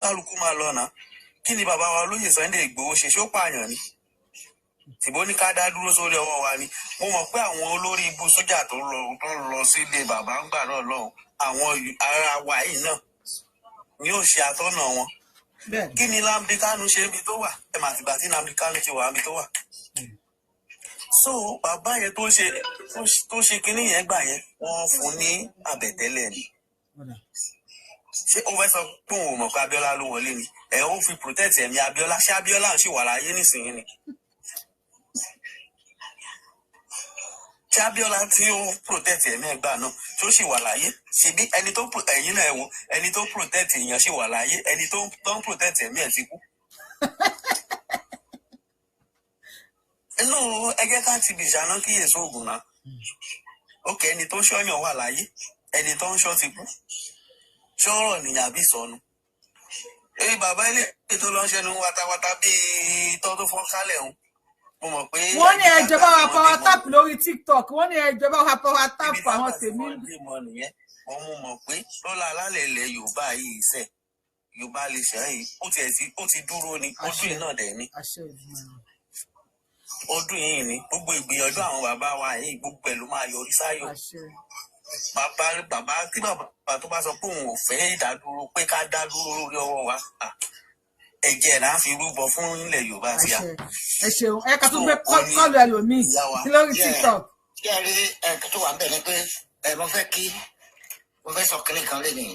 kálukú máa lọ náà kí ni bàbá wa olóyè Sunday Ìgbòho ṣe ṣó pààyàn ni tìbó ní ká dá dúró sórí ọwọ́ wa ni mo mọ̀ pé àwọn olórí ibú sójà tó lọ sílé bàbá ń gbà náà lọ́hùn àwọn ará wa yìí náà ni ó ṣe atọ́nà wọn kí ni Nnamdi Kanu ṣe níbi tó wà ẹ mà tìgbà tí Nnamdi Kanu ti wà níbi tó wà so bàbá yẹn tó ṣe kinní yẹn gbà yẹn wọ́n fún ní àbẹ̀tẹ́lẹ̀ ni ṣé ó fẹ́ sọ pé òun ò mọ̀ pé Abíọ́lá ló wọlé ni ẹ̀ ó fi protect ẹ̀mí Abíọ́lá ṣé Abíọ́lá ń ṣì wà láyé nísìnyí ni ṣé Abíọ́lá tí ó protect ẹ̀mí ẹ̀gbà náà tó ṣì wà láyé ṣebí ẹni tó ẹ̀yìn náà ẹ̀wọ̀ ẹni tó protect èèyàn ṣì wà láyé ẹni tó ń protect ẹ̀mí ẹ̀ ti kú. inú ẹgbẹ́ ká ti bìjà náà kíyèsí oògùn náà ókè ẹni tó ṣọ́yàn wà láyé ẹni tó ń ṣọ́ ti kú ṣọ́rọ̀ nìyàn àbí sọnù. èyí bàbá ilé ètò lọ́nṣẹ́nu wátawátá bíi tọ́ tó fọ́n kálẹ̀ ọ̀hún mo mọ̀ pé. wọ́n ní ẹjọba wa power tap lórí TikTok wọ́n ní ẹjọba wa power tap àwọn tèmi. wọ́n mú mọ̀ pé lọ́la alálẹ̀ ilẹ̀ Yorùbá yìí sẹ̀ Yorùbá lè ṣe yìí ó ti dúró ni ọdún yìí náà dẹ̀ ni ọdún yìí ni gbogbo ìgbìyànjú àwọn bàbá wa yìí gbogbo ẹ̀ ló máa yọrí sáyọ̀ bàbá tí bàbá tó bá sọ pé òun ò fẹ́ ìdádúró pé ká dá dúró lórí ọwọ́ wa ẹ̀jẹ̀ là ń fi rúbọ fún ilẹ̀ Yorùbá tí a. ẹ ṣeun ẹ ká tún gbé kọlù ẹlòmíì lórí TikTok. kí ẹ rí ẹ̀ka tó wà ń bẹ̀ ni pé mo fẹ́ sọ kínní kan lé nìyí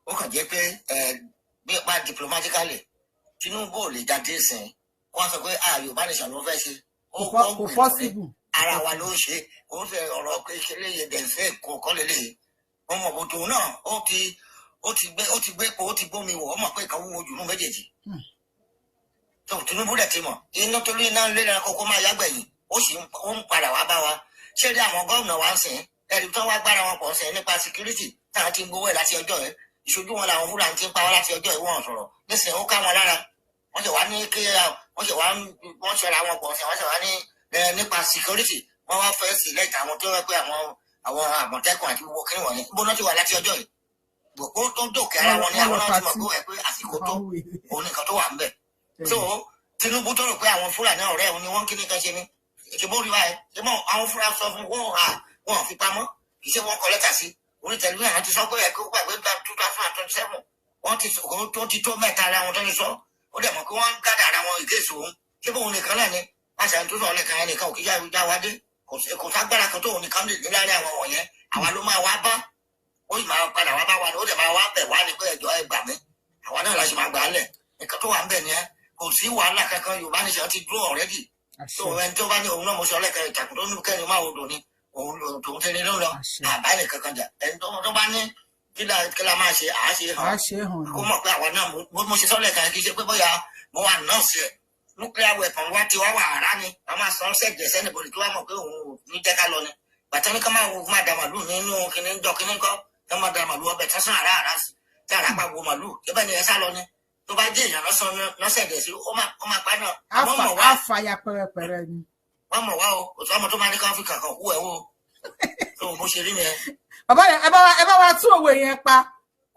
ó kàn jẹ́ pé bí ipa diplomatically Tinubu ò lè jáde sìn kó wọ́n sọ pé Yorùbá nation ló fẹ́ ṣe kò possible ara wa ló ń ṣe kò ń fẹ́ ọ̀rọ̀ pé ṣẹlẹ̀ yẹn dẹ̀ fẹ́ kọ́ lélẹ̀ wọ́n mọ̀ bòtò náà ó ti gbé pò ó ti gbómi wọ̀ ọ́ mọ̀ pé ìkan wúwo jù ní méjèèjì tó Tinubu dẹ̀ ti mọ̀ iná tó lé náà lẹ́nu kókó máa yágbẹ̀yìn ó ń padà wá bá wa ṣé rí àwọn gómìnà wa ń sìn ẹ̀rí tó wá gbára wọn pọ̀ sìn nípa security táwọn ti ń gbowó ẹ̀ láti ọjọ́ ẹ̀ ìṣojú wọn làwọn Fúlàní ti ń pa wọn láti ọjọ́ ẹ̀ wọ́n sọ̀rọ̀ nísìnyí ó ká wọn lára wọ́n ṣe wá ní kí wọ́n ṣẹra wọn pọ̀ sìn wọ́n ṣe wá ní nípa security wọ́n wá fẹ́ select àwọn tó rẹ pé àwọn Àmọ̀tẹ́kùn àti gbogbo kí wọ̀nyẹn gbóná ti wà láti ọjọ́ yìí gbogbo tó ń dòkè ara wọn ní àwọn náà ti mọ̀ pé wẹ̀ pé àsìkò tó òun nìkan tó wà ń bẹ̀. so Tinubu tó rò pé àwọn Fúlàní ọ̀rẹ́ òun ni wọ́n kíní kan ṣe ní ìṣèbó rí báyìí ṣé mọ́ àwọn Fúlàní sọ fún wọn fi pamọ́ kì í ṣe wọn kọ lẹ́tà sí orí tẹlifíṣàn ti sọ pé ẹ̀kọ́ gbàgbé gba 2027 wọ́n ti tó mẹ́ta ara wọn tó ń sọ ó dẹ̀ mọ̀ pé wọ́n ń gádà ara wọn ìgéèsì òun ṣé bóun nìkan náà ni àṣà tó sọ lẹ́kan yẹn nìkan òkìjà ìjà wa dé kò ságbára kan tó òun nìkan lè ní láàrin àwọn wọ̀nyẹn àwa ló máa wá bá ó sì máa padà wá bá wa ó dẹ̀ máa wá bẹ̀ wá ní pé ẹjọ́ ẹ gbà mí àwa náà la ṣe máa gbà á lẹ̀ nǹkan tó wà ń bẹ̀ nìyẹn kò sí wàhálà kankan Yorùbá nation ti dúró already tó ẹni tó bá ní òun náà mo sọ lẹ́kan ìtàkùn tó ní kẹ́ni máa odò ni òun tòun tẹ́lẹ̀ ló ń lọ àbá ní kankan jà ẹni tó bá ní kí la máa ṣe àá ṣe hàn kó mọ̀ pé àwa náà mo ṣe sọ lẹ́kan kì í ṣe pé bóyá mo wà nọ́ọ̀sì ẹ̀ nuclear weapon wa ti wá wà rárá ni a máa sọ ṣẹ́jẹ̀ sẹ́nìbọ̀lì tó wá mọ̀ pé òun ò ní jẹ́ ká lọ ni bàtà ní ká máa da màlúù nínú kíní jọ kíní kọ́ ká máa da màlúù ọbẹ̀ tán sàn àrà sí tí àrà pa wo màlúù ibẹ̀ ni ẹ sá lọ ni tó bá jẹ́ èèyàn lọ́sẹ̀dẹ̀ sí ó máa pa náà. wọ́n mọ̀ wá àfàyà pẹrẹpẹrẹ ni. wọ́n mọ̀ wá o kò sọ ọmọ tó máa ní ká fi kàkàn kú ẹ̀ wò tó bó ṣe rí nìyẹn. bàbá yẹn ẹ bá wa tún òwe yẹn pa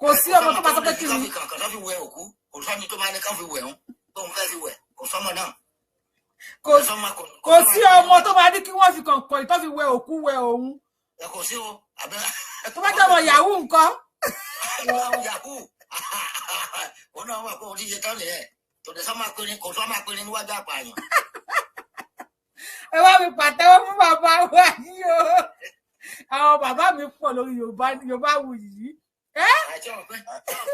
kò sí ọmọ tó bá sọ pé kí ni. kò fi wẹ òkú kò sọ́ni tó máa ní ká fi wẹ̀ ọ́n tó ń fẹ́ fi wẹ̀ kò sọ́mọ náà. kò sí ọmọ tó máa ní kí wọ́n fi kọ̀ǹkọ̀ ìtọ́ fi wẹ òkú wẹ òun. ẹ kò sí o àbẹ́. tó bá jẹ́ ọmọ yahoo nǹkan. yahoo òun náà wà pé òun ti ṣe tán nìyẹn tòde sọ máa pinni kò sọ máa pinni níwájú àpààyàn. ẹ wá mi pàtẹ́wọ́ fún bàbá wa yìí o àwọn bàbá mi pọ̀ lórí Yorùbáwùyí. àjọ pé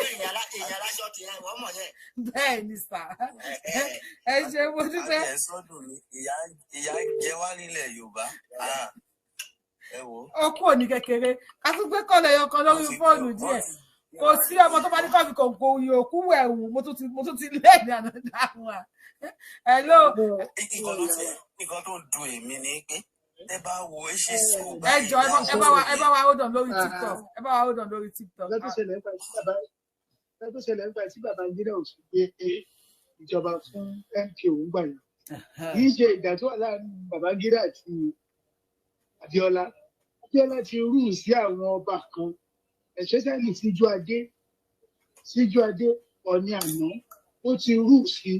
èèyàn aláṣọ ti ẹ wọ́n mọ̀ yẹn. bẹ́ẹ̀ ni sà ẹ ṣe mo dúpẹ́. àti ẹ̀sọ́dún ni ìyá jẹ wá nílẹ̀ Yorùbá ẹ wò. ó kú òní kékeré ká tún gbé kọ́lẹ̀ ẹyọkan lórí fóònù díẹ̀ kò sí ọmọ tó bá ní kọ́ọ̀fì kòǹkò oyè òkú ẹ̀wù mo tún ti lẹ́ẹ̀dì ànádà wọn. hello. nǹkan tó dùn èmi ni pé ẹ bá wo ẹ ṣe sùn. ẹ jọ ẹ bá wa hold on lórí TikTok ẹ bá wa hold on lórí TikTok. ẹ tó ṣẹlẹ̀ nípa tí bàbá Nàìjíríà ò sì gbé ìjọba fún MKO ń gbà yẹn kì í ṣe ìgbà tó wà láàrin Babangida àti Abíọ́lá ti rú sí àwọn ọba kan especially Síjú Adé Ọ̀ní àná ó ti rú sí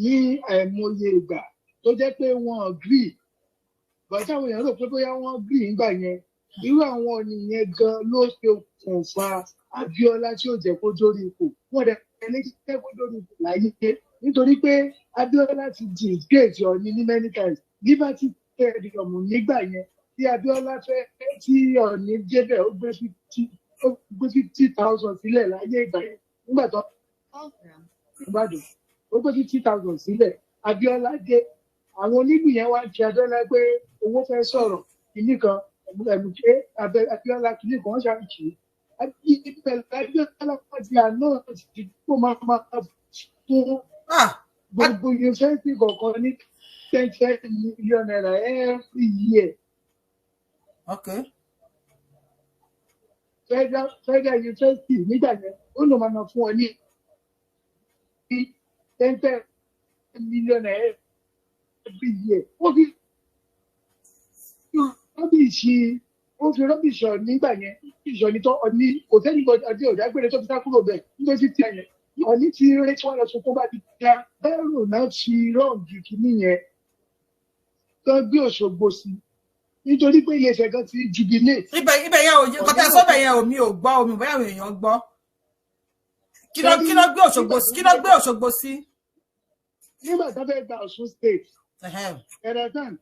ní àìmọye ìgbà tó jẹ́ pé wọ́n agree bàtà àwọn èèyàn rò pé bóyá wọ́n agree nígbà yẹn irú àwọn Ọ̀ní yẹn gan ló ṣe kùnfà Abíọ́lá tí ò jẹ́ kó dórí ipò wọ́n dẹ̀ ẹni tí jẹ́ kó dórí ipò láyé nítorí pé Abíọ́lá ti disgrace Ọ̀ní ní many times Liberty Stadium nígbà yẹn tí Abíọ́lá fẹ́ tí Ọ̀ní débẹ̀ ó gbé 50,000 sílẹ̀ láyé ìgbà yẹn nígbà tó Ìbàdàn ó gbé 50,000 sílẹ̀ Abíọ́lá dé àwọn onílù yẹn wá ti Abíọ́lá pé owó fẹ́ sọ̀rọ̀ kìíní kan ẹ̀mùké Abíọ́lá kìíní kan ṣàǹkì Abíọ́lá ti àná ti kó máa fún gbogbo yunifásitì kọ̀ọ̀kan ní 10 million naira every year. Okay. Federal University nígbà yẹn ó lọ máa fún ọ ní 10 million naira every year. Ó fi rọ́bìṣì ọ̀ nígbà yẹn ìṣọ̀ ní tó Ọ̀ní kò sẹ́ni ọdí ọ̀dà gbére tó fi sá kúrò bẹ̀ nítorí tí ẹ̀yẹn Ọ̀ní ti rí tí wọ́n lọ sọ fún bá ti dá bẹ́ẹ̀rù náà ti rọ́ọ̀gì kìíní yẹn tó gbé Òṣogbo sí nítorí pé Ilé-Ifẹ̀ gan ti jubilate. ibẹ̀ yẹn ò kọ́tà sọ́bẹ̀ yẹn omi ò gbọ́ omi bóyá àwọn èèyàn gbọ́ kí ló gbé Òṣogbo sí. Nígbà tó fẹ́ gba Ọ̀ṣun state ẹ̀rọ tán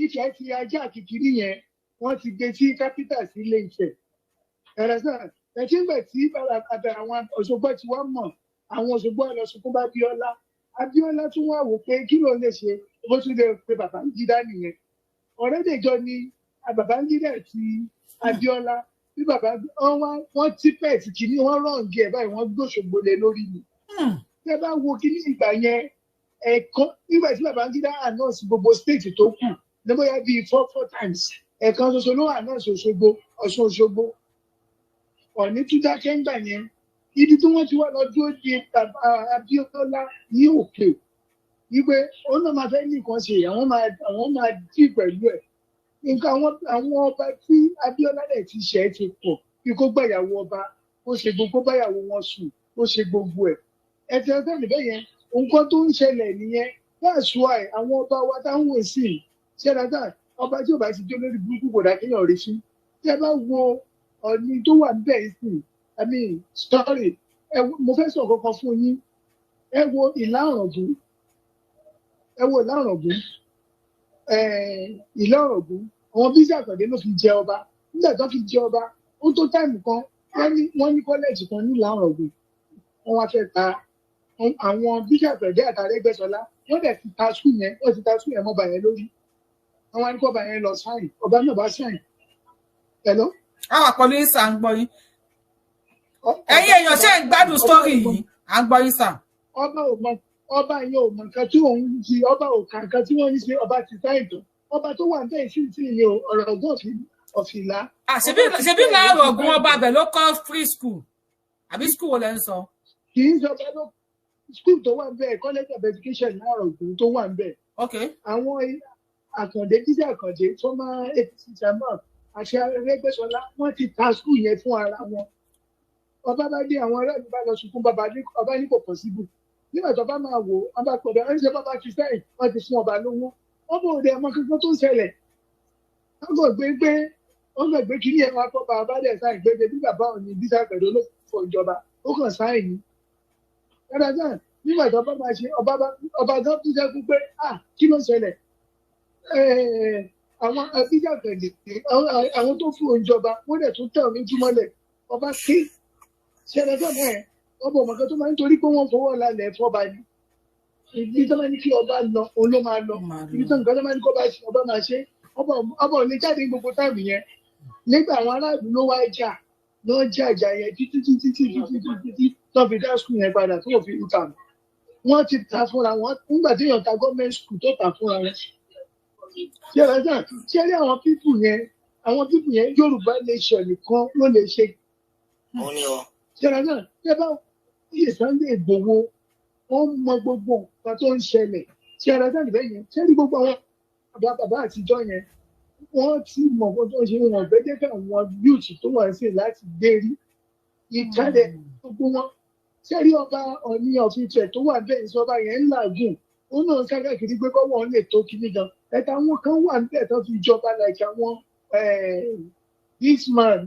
Ifẹ̀ ti ajá kìkìrí yẹn wọ́n ti gbé sí capital sí Ilé-Ifẹ̀ ẹ̀rọ tán ẹ̀tí ìgbà tí àwọn Òṣogbo ti wá mọ̀ àwọn Òṣogbo ọlọ́sùnkún bá Abíọ́lá tún wá wò pé kí ló lè ṣe bó tún lè pe Babangida nìyẹn ọ̀rẹ́dẹ̀jọ ni Babangida àti Abíọ́lá bí wọ́n tí pẹ̀tì kìíní wọ́n rọ̀ǹgì ẹ̀ báyìí wọ́n gbóṣogbo lé lórí ni. Tẹ́ bá wo kíní ìgbà yẹn ẹ̀ẹ̀kan nígbà tí Babangida announce gbogbo state tó kù ní bóyá bíi 4 times ẹ̀ẹ̀kan ṣoṣo ló announce Òṣogbo Ọ̀ṣun Òṣogbo Ọ̀ní tún dákẹ́ ńgbà yẹn ibi tí wọ́n ti wá lọ dúró di Abíọ́lá ní òkè wípé òun náà máa fẹ́ ní nǹkan ṣe àwọn máa dì pẹ̀lú ẹ̀ nǹkan àwọn ọba tí Abíọ́lá rẹ̀ ti ṣẹ̀ ti pọ̀ bí kó gbàyàwó ọba ó ṣe gbogbo báyàwó wọn sùn ó ṣe gbogbo ẹ̀ ẹ̀tẹ̀ ọ̀tẹ̀ níbẹ̀ yẹn nǹkan tó ń ṣẹlẹ̀ nìyẹn that's why àwọn ọba wa táwọn wò sí ṣẹ́dáta ọba tí ò bá ti jó lórí burúkú kò dá kéèyàn rí sí tí ẹ bá wo Ọ̀ní tó wà níbẹ̀ sí sorry mo fẹ́ sọ kankan fún yín ẹ wo Ìlá Ọ̀ràngún àwọn Bísí Àkàndé ló fi jẹ ọba nígbà tó fi jẹ ọba ó tó táìmù kan wọ́n ní kọ́lẹ́ẹ̀jì kan ní Ìlá Ọ̀ràngún wọ́n wá fẹ́ ta àwọn Bísí Àkàndé àtàrẹ́gbẹ́ṣọlá wọ́n dẹ̀ ti ta skul yẹn mọ́ bàyẹn lórí àwọn anìkọ́ bàyẹn lọ sáyìn ọba náà bá sáyìn ẹ̀lọ́. àwọn àpọ̀lù yín sà ń gbọ́ yín ẹ̀yin èèyàn ṣe ń gbádùn sítórì yìí à ń gbọ́ yín sà. ọba yẹn ò mọ nǹkan tí òun ti ọba ò kà nǹkan tí wọ́n ń ṣe ọba ti sáyìn tó ọba tó wà níbẹ̀ sí ni ọ̀rọ̀ ọgbọ́n ọ̀fìlà. ṣebí láàárọ̀ ọ̀gùn ọba abẹ ló kọ́ free school àbí school wo lẹ ń sọ. kì í sọ pé school tó wà níbẹ̀ college of education láàárọ̀ ọ̀gùn tó wà níbẹ̀. àwọn Àkàndé Bísí Àkàndé former APC chairman àti Arẹ́gbẹ́ṣọlá wọ́n ti ta school yẹn fún ara wọn. ọba bá dé àwọn aráàlú bá lọ sunkún ọba ní kò possible nígbà tó bá máa wò wọn bá pọ̀dọ̀ ẹ̀ ń ṣe bàbá ti sẹ́yìn wọ́n ti fún ọba lówó wọ́n bò dé ọmọ kankan tó ń ṣẹlẹ̀ wọ́n gbàgbé kí ní ẹ̀rọ akọ́ba abádẹ́ sáyìn gbẹ́gbẹ́ bí bàbá òní Bísí Àkàndé ló fọ ìjọba ó kàn sáyìn ní. dáadáa nígbà tó bá máa ṣe ọba gan tó jẹ́ pé kí ló ṣẹlẹ̀ àwọn Bísí Àkàndé àwọn tó fún ìjọba wọ́n dẹ̀ tún tẹ̀ oníjúmọ́lẹ̀ ọba ké ṣẹlẹ̀ tó náà ọba ọmọ kan tó máa ń torí pé wọ́n fọwọ́ lálẹ́ fọba ni ibi tó máa ní kí ọba lọ òun ló máa lọ ibi tó nǹkan tó máa ní kó bá ṣe ọba máa ṣe ọba ò lè jáde ní gbogbo táìmù yẹn nígbà àwọn aráàlú ló wá jà ló jà yẹn títí tó fi dá skul yẹn padà tó fi ń tà wọ́n ti ta fúnra wọn nígbà tí èèyàn ta gọ́ọ̀mẹ̀ntì skul tó ta fúnra wọn. ṣé rí àwọn pípù yẹn Yorùbá nation nìkan ló lè ṣe. ṣé bá iye Sunday Igboho wọ́n mọ gbogbo nǹkan tó ń ṣẹlẹ̀ ṣé ara sáà níbẹ̀ yẹn ṣé ní gbogbo àwọn bàbá àtijọ́ yẹn wọ́n ti mọ̀ nǹkan tó ń ṣe wọn gbẹ́jẹ́ kí àwọn youth tó wà sí láti gbé rí ìkálẹ̀ gbogbo wọn sẹ́rí ọba Ọ̀ọ̀ni ọ̀fìfẹ́ tó wà bẹ́ẹ̀ ìṣọba yẹn ń làágùn ó náà kákàkiri pé kọ́wọ́ lè tó kíní gan ẹ̀ka àwọn kan wà níbẹ̀ tó fi jọba like àwọn this man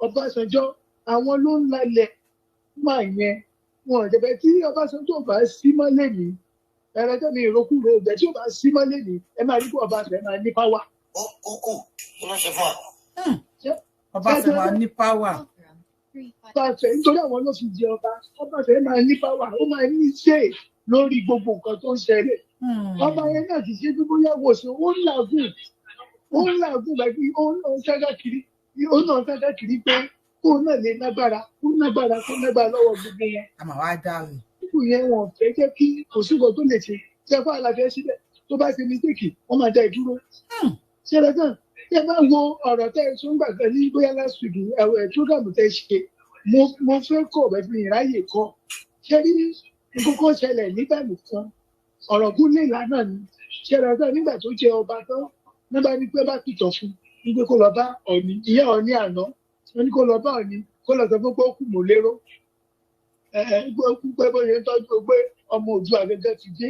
Ọbásanjọ́ àwọn ló ń lalẹ̀ máa yẹn wọn ìjẹ̀bẹ̀ tí Ọbásanjọ́ bá sí mọ́lẹ̀ ní ẹ̀rẹ́jọ́ mi ìrókùrò ìgbẹ́ tí ó bá sí mọ́lẹ̀ ní ẹ máa rí pé Ọbásanjọ́ máa ní páwà. ó kù kí ló ṣe fún ọ. Ọbásanjọ́ máa ní páwà. Ọbásanjọ́ nítorí àwọn ló fi jẹ ọba Ọbásanjọ́ máa ní páwà ó máa ní ṣe lórí gbogbo nǹkan tó ń ṣẹlẹ̀. Ọba yẹn náà ti ṣe gbogbo yàgò sí ó ń làágùn bàbí ó ń lọ sága kiri pé kó náà lè lágbára kó lágbára lọ́wọ́ gbogbo wọn. Àmọ́ wá dáhùn. Kíkù yẹn wọn fẹ́ jẹ́ kí kò sí nǹkan tó lè ṣe ṣe fún àlàfẹ́ síbẹ̀ tó bá ṣe mistake wọ́n máa dá ìdúró. Ṣẹlẹ̀ náà tí ẹ bá wo ọ̀rọ̀ tẹ́ ẹ tún gbàgbé ní bóyá last week program tẹ́ ṣe mo fẹ́ kọ̀ bẹ́ẹ̀ fi ìráyè kọ́ ṣe rí kókó ṣẹlẹ̀ nígbà nìkan ọ̀rọ̀ gúnlẹ̀ ìlànà ni ṣẹlẹ̀ náà nígbà tó jẹ ọba tán nígbà ní pé bá kìtọ̀ fún wípé kó lọ bá Ọ̀ọ̀ni ìyá Ọ̀ọ̀ni àná wọ́n ní kó lọ bá Ọ̀ọ̀ni kó lọ sọ fún pé ó kù mọ́ lérò kú pé bóyá ń tọ́jú pé ọmọ Oòduà gangan ti dé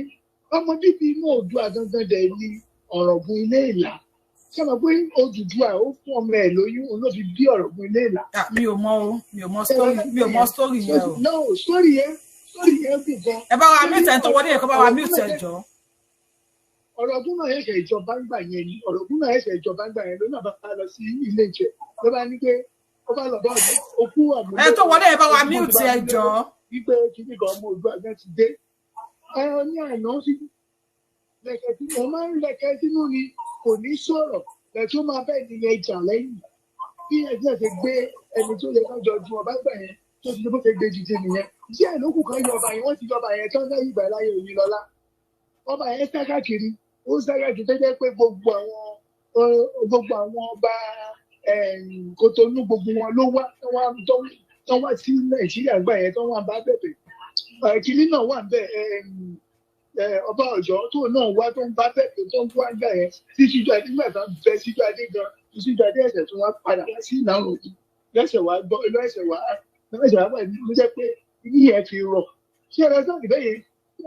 ọmọ bíbí inú Oòduà gangan dẹ̀ ní Ọ̀ràngún ilé Ìlà ṣé mo pé Odùduwà ó fún ọmọ ẹ̀ lóyún òun ló fi bí Ọ̀ràngún ilé Ìlà. mi ò mọ story yẹn o. no story yẹn kù gan. ẹ bá wa mute ẹ tó wọlé yẹn kó bá wa mute ẹ jọ. Ọ̀ràngún náà ẹ̀ṣẹ̀ ìjọba ń gbà yẹn ni Ọ̀ràngún náà ẹ̀ṣẹ̀ ìjọba ń gbà yẹn ló náà bá lọ sí ilé Ifẹ̀ ló bá ní pé ó bá lọ bá òkú àmúlò. ẹ tó wọlé yẹn bá wa mute ẹ jọ. wípé kíní kan ọmọ Oòduà gan ti dé ẹran ní àná sí lẹ̀kẹ̀ tí mo máa ń lẹ̀kẹ̀ sínú ni kò ní sọ̀rọ̀ lẹ́tọ́ máa bẹ́ẹ̀ ni ẹ jà lẹ́yìn bí ẹgbẹ́ ṣe gbé ẹni tó yẹ kájọ ju ọba gbà yẹn tó ti bó ṣe gbé jìjì nìyẹn díẹ̀ ló kù kan yọ ọba yẹn wọ́n ti yọ ọba yẹn tán lẹ́yìn ìgbà láyé Oyinlọ́lá ọba yẹn sá káàkiri ó sá káàkiri tó jẹ́ pé gbogbo àwọn ọba Kòtónú gbogbo wọn ló wá tó wá sí Nàìjíríà gbà yẹn tó wá bá bẹ̀bẹ̀ kìnní náà wà bẹ́ẹ̀ ọba Ọ̀yọ́ tó náà wá tó ń bá bẹ̀bẹ̀ tó ń wá gbà yẹn tí Síjú Adé nígbà tó ń bẹ Síjú Adé gan Síjú Adé ẹ̀sẹ̀ tó wá padà wá sí ìlànà òdì lẹ́sẹ̀ wá gbọ́ lẹ́sẹ̀ wá wà ní mo jẹ́ pé ní ẹ̀ fi rọ̀ ṣé ẹ̀rọ sọ̀rọ̀ bẹ́ẹ̀ yẹn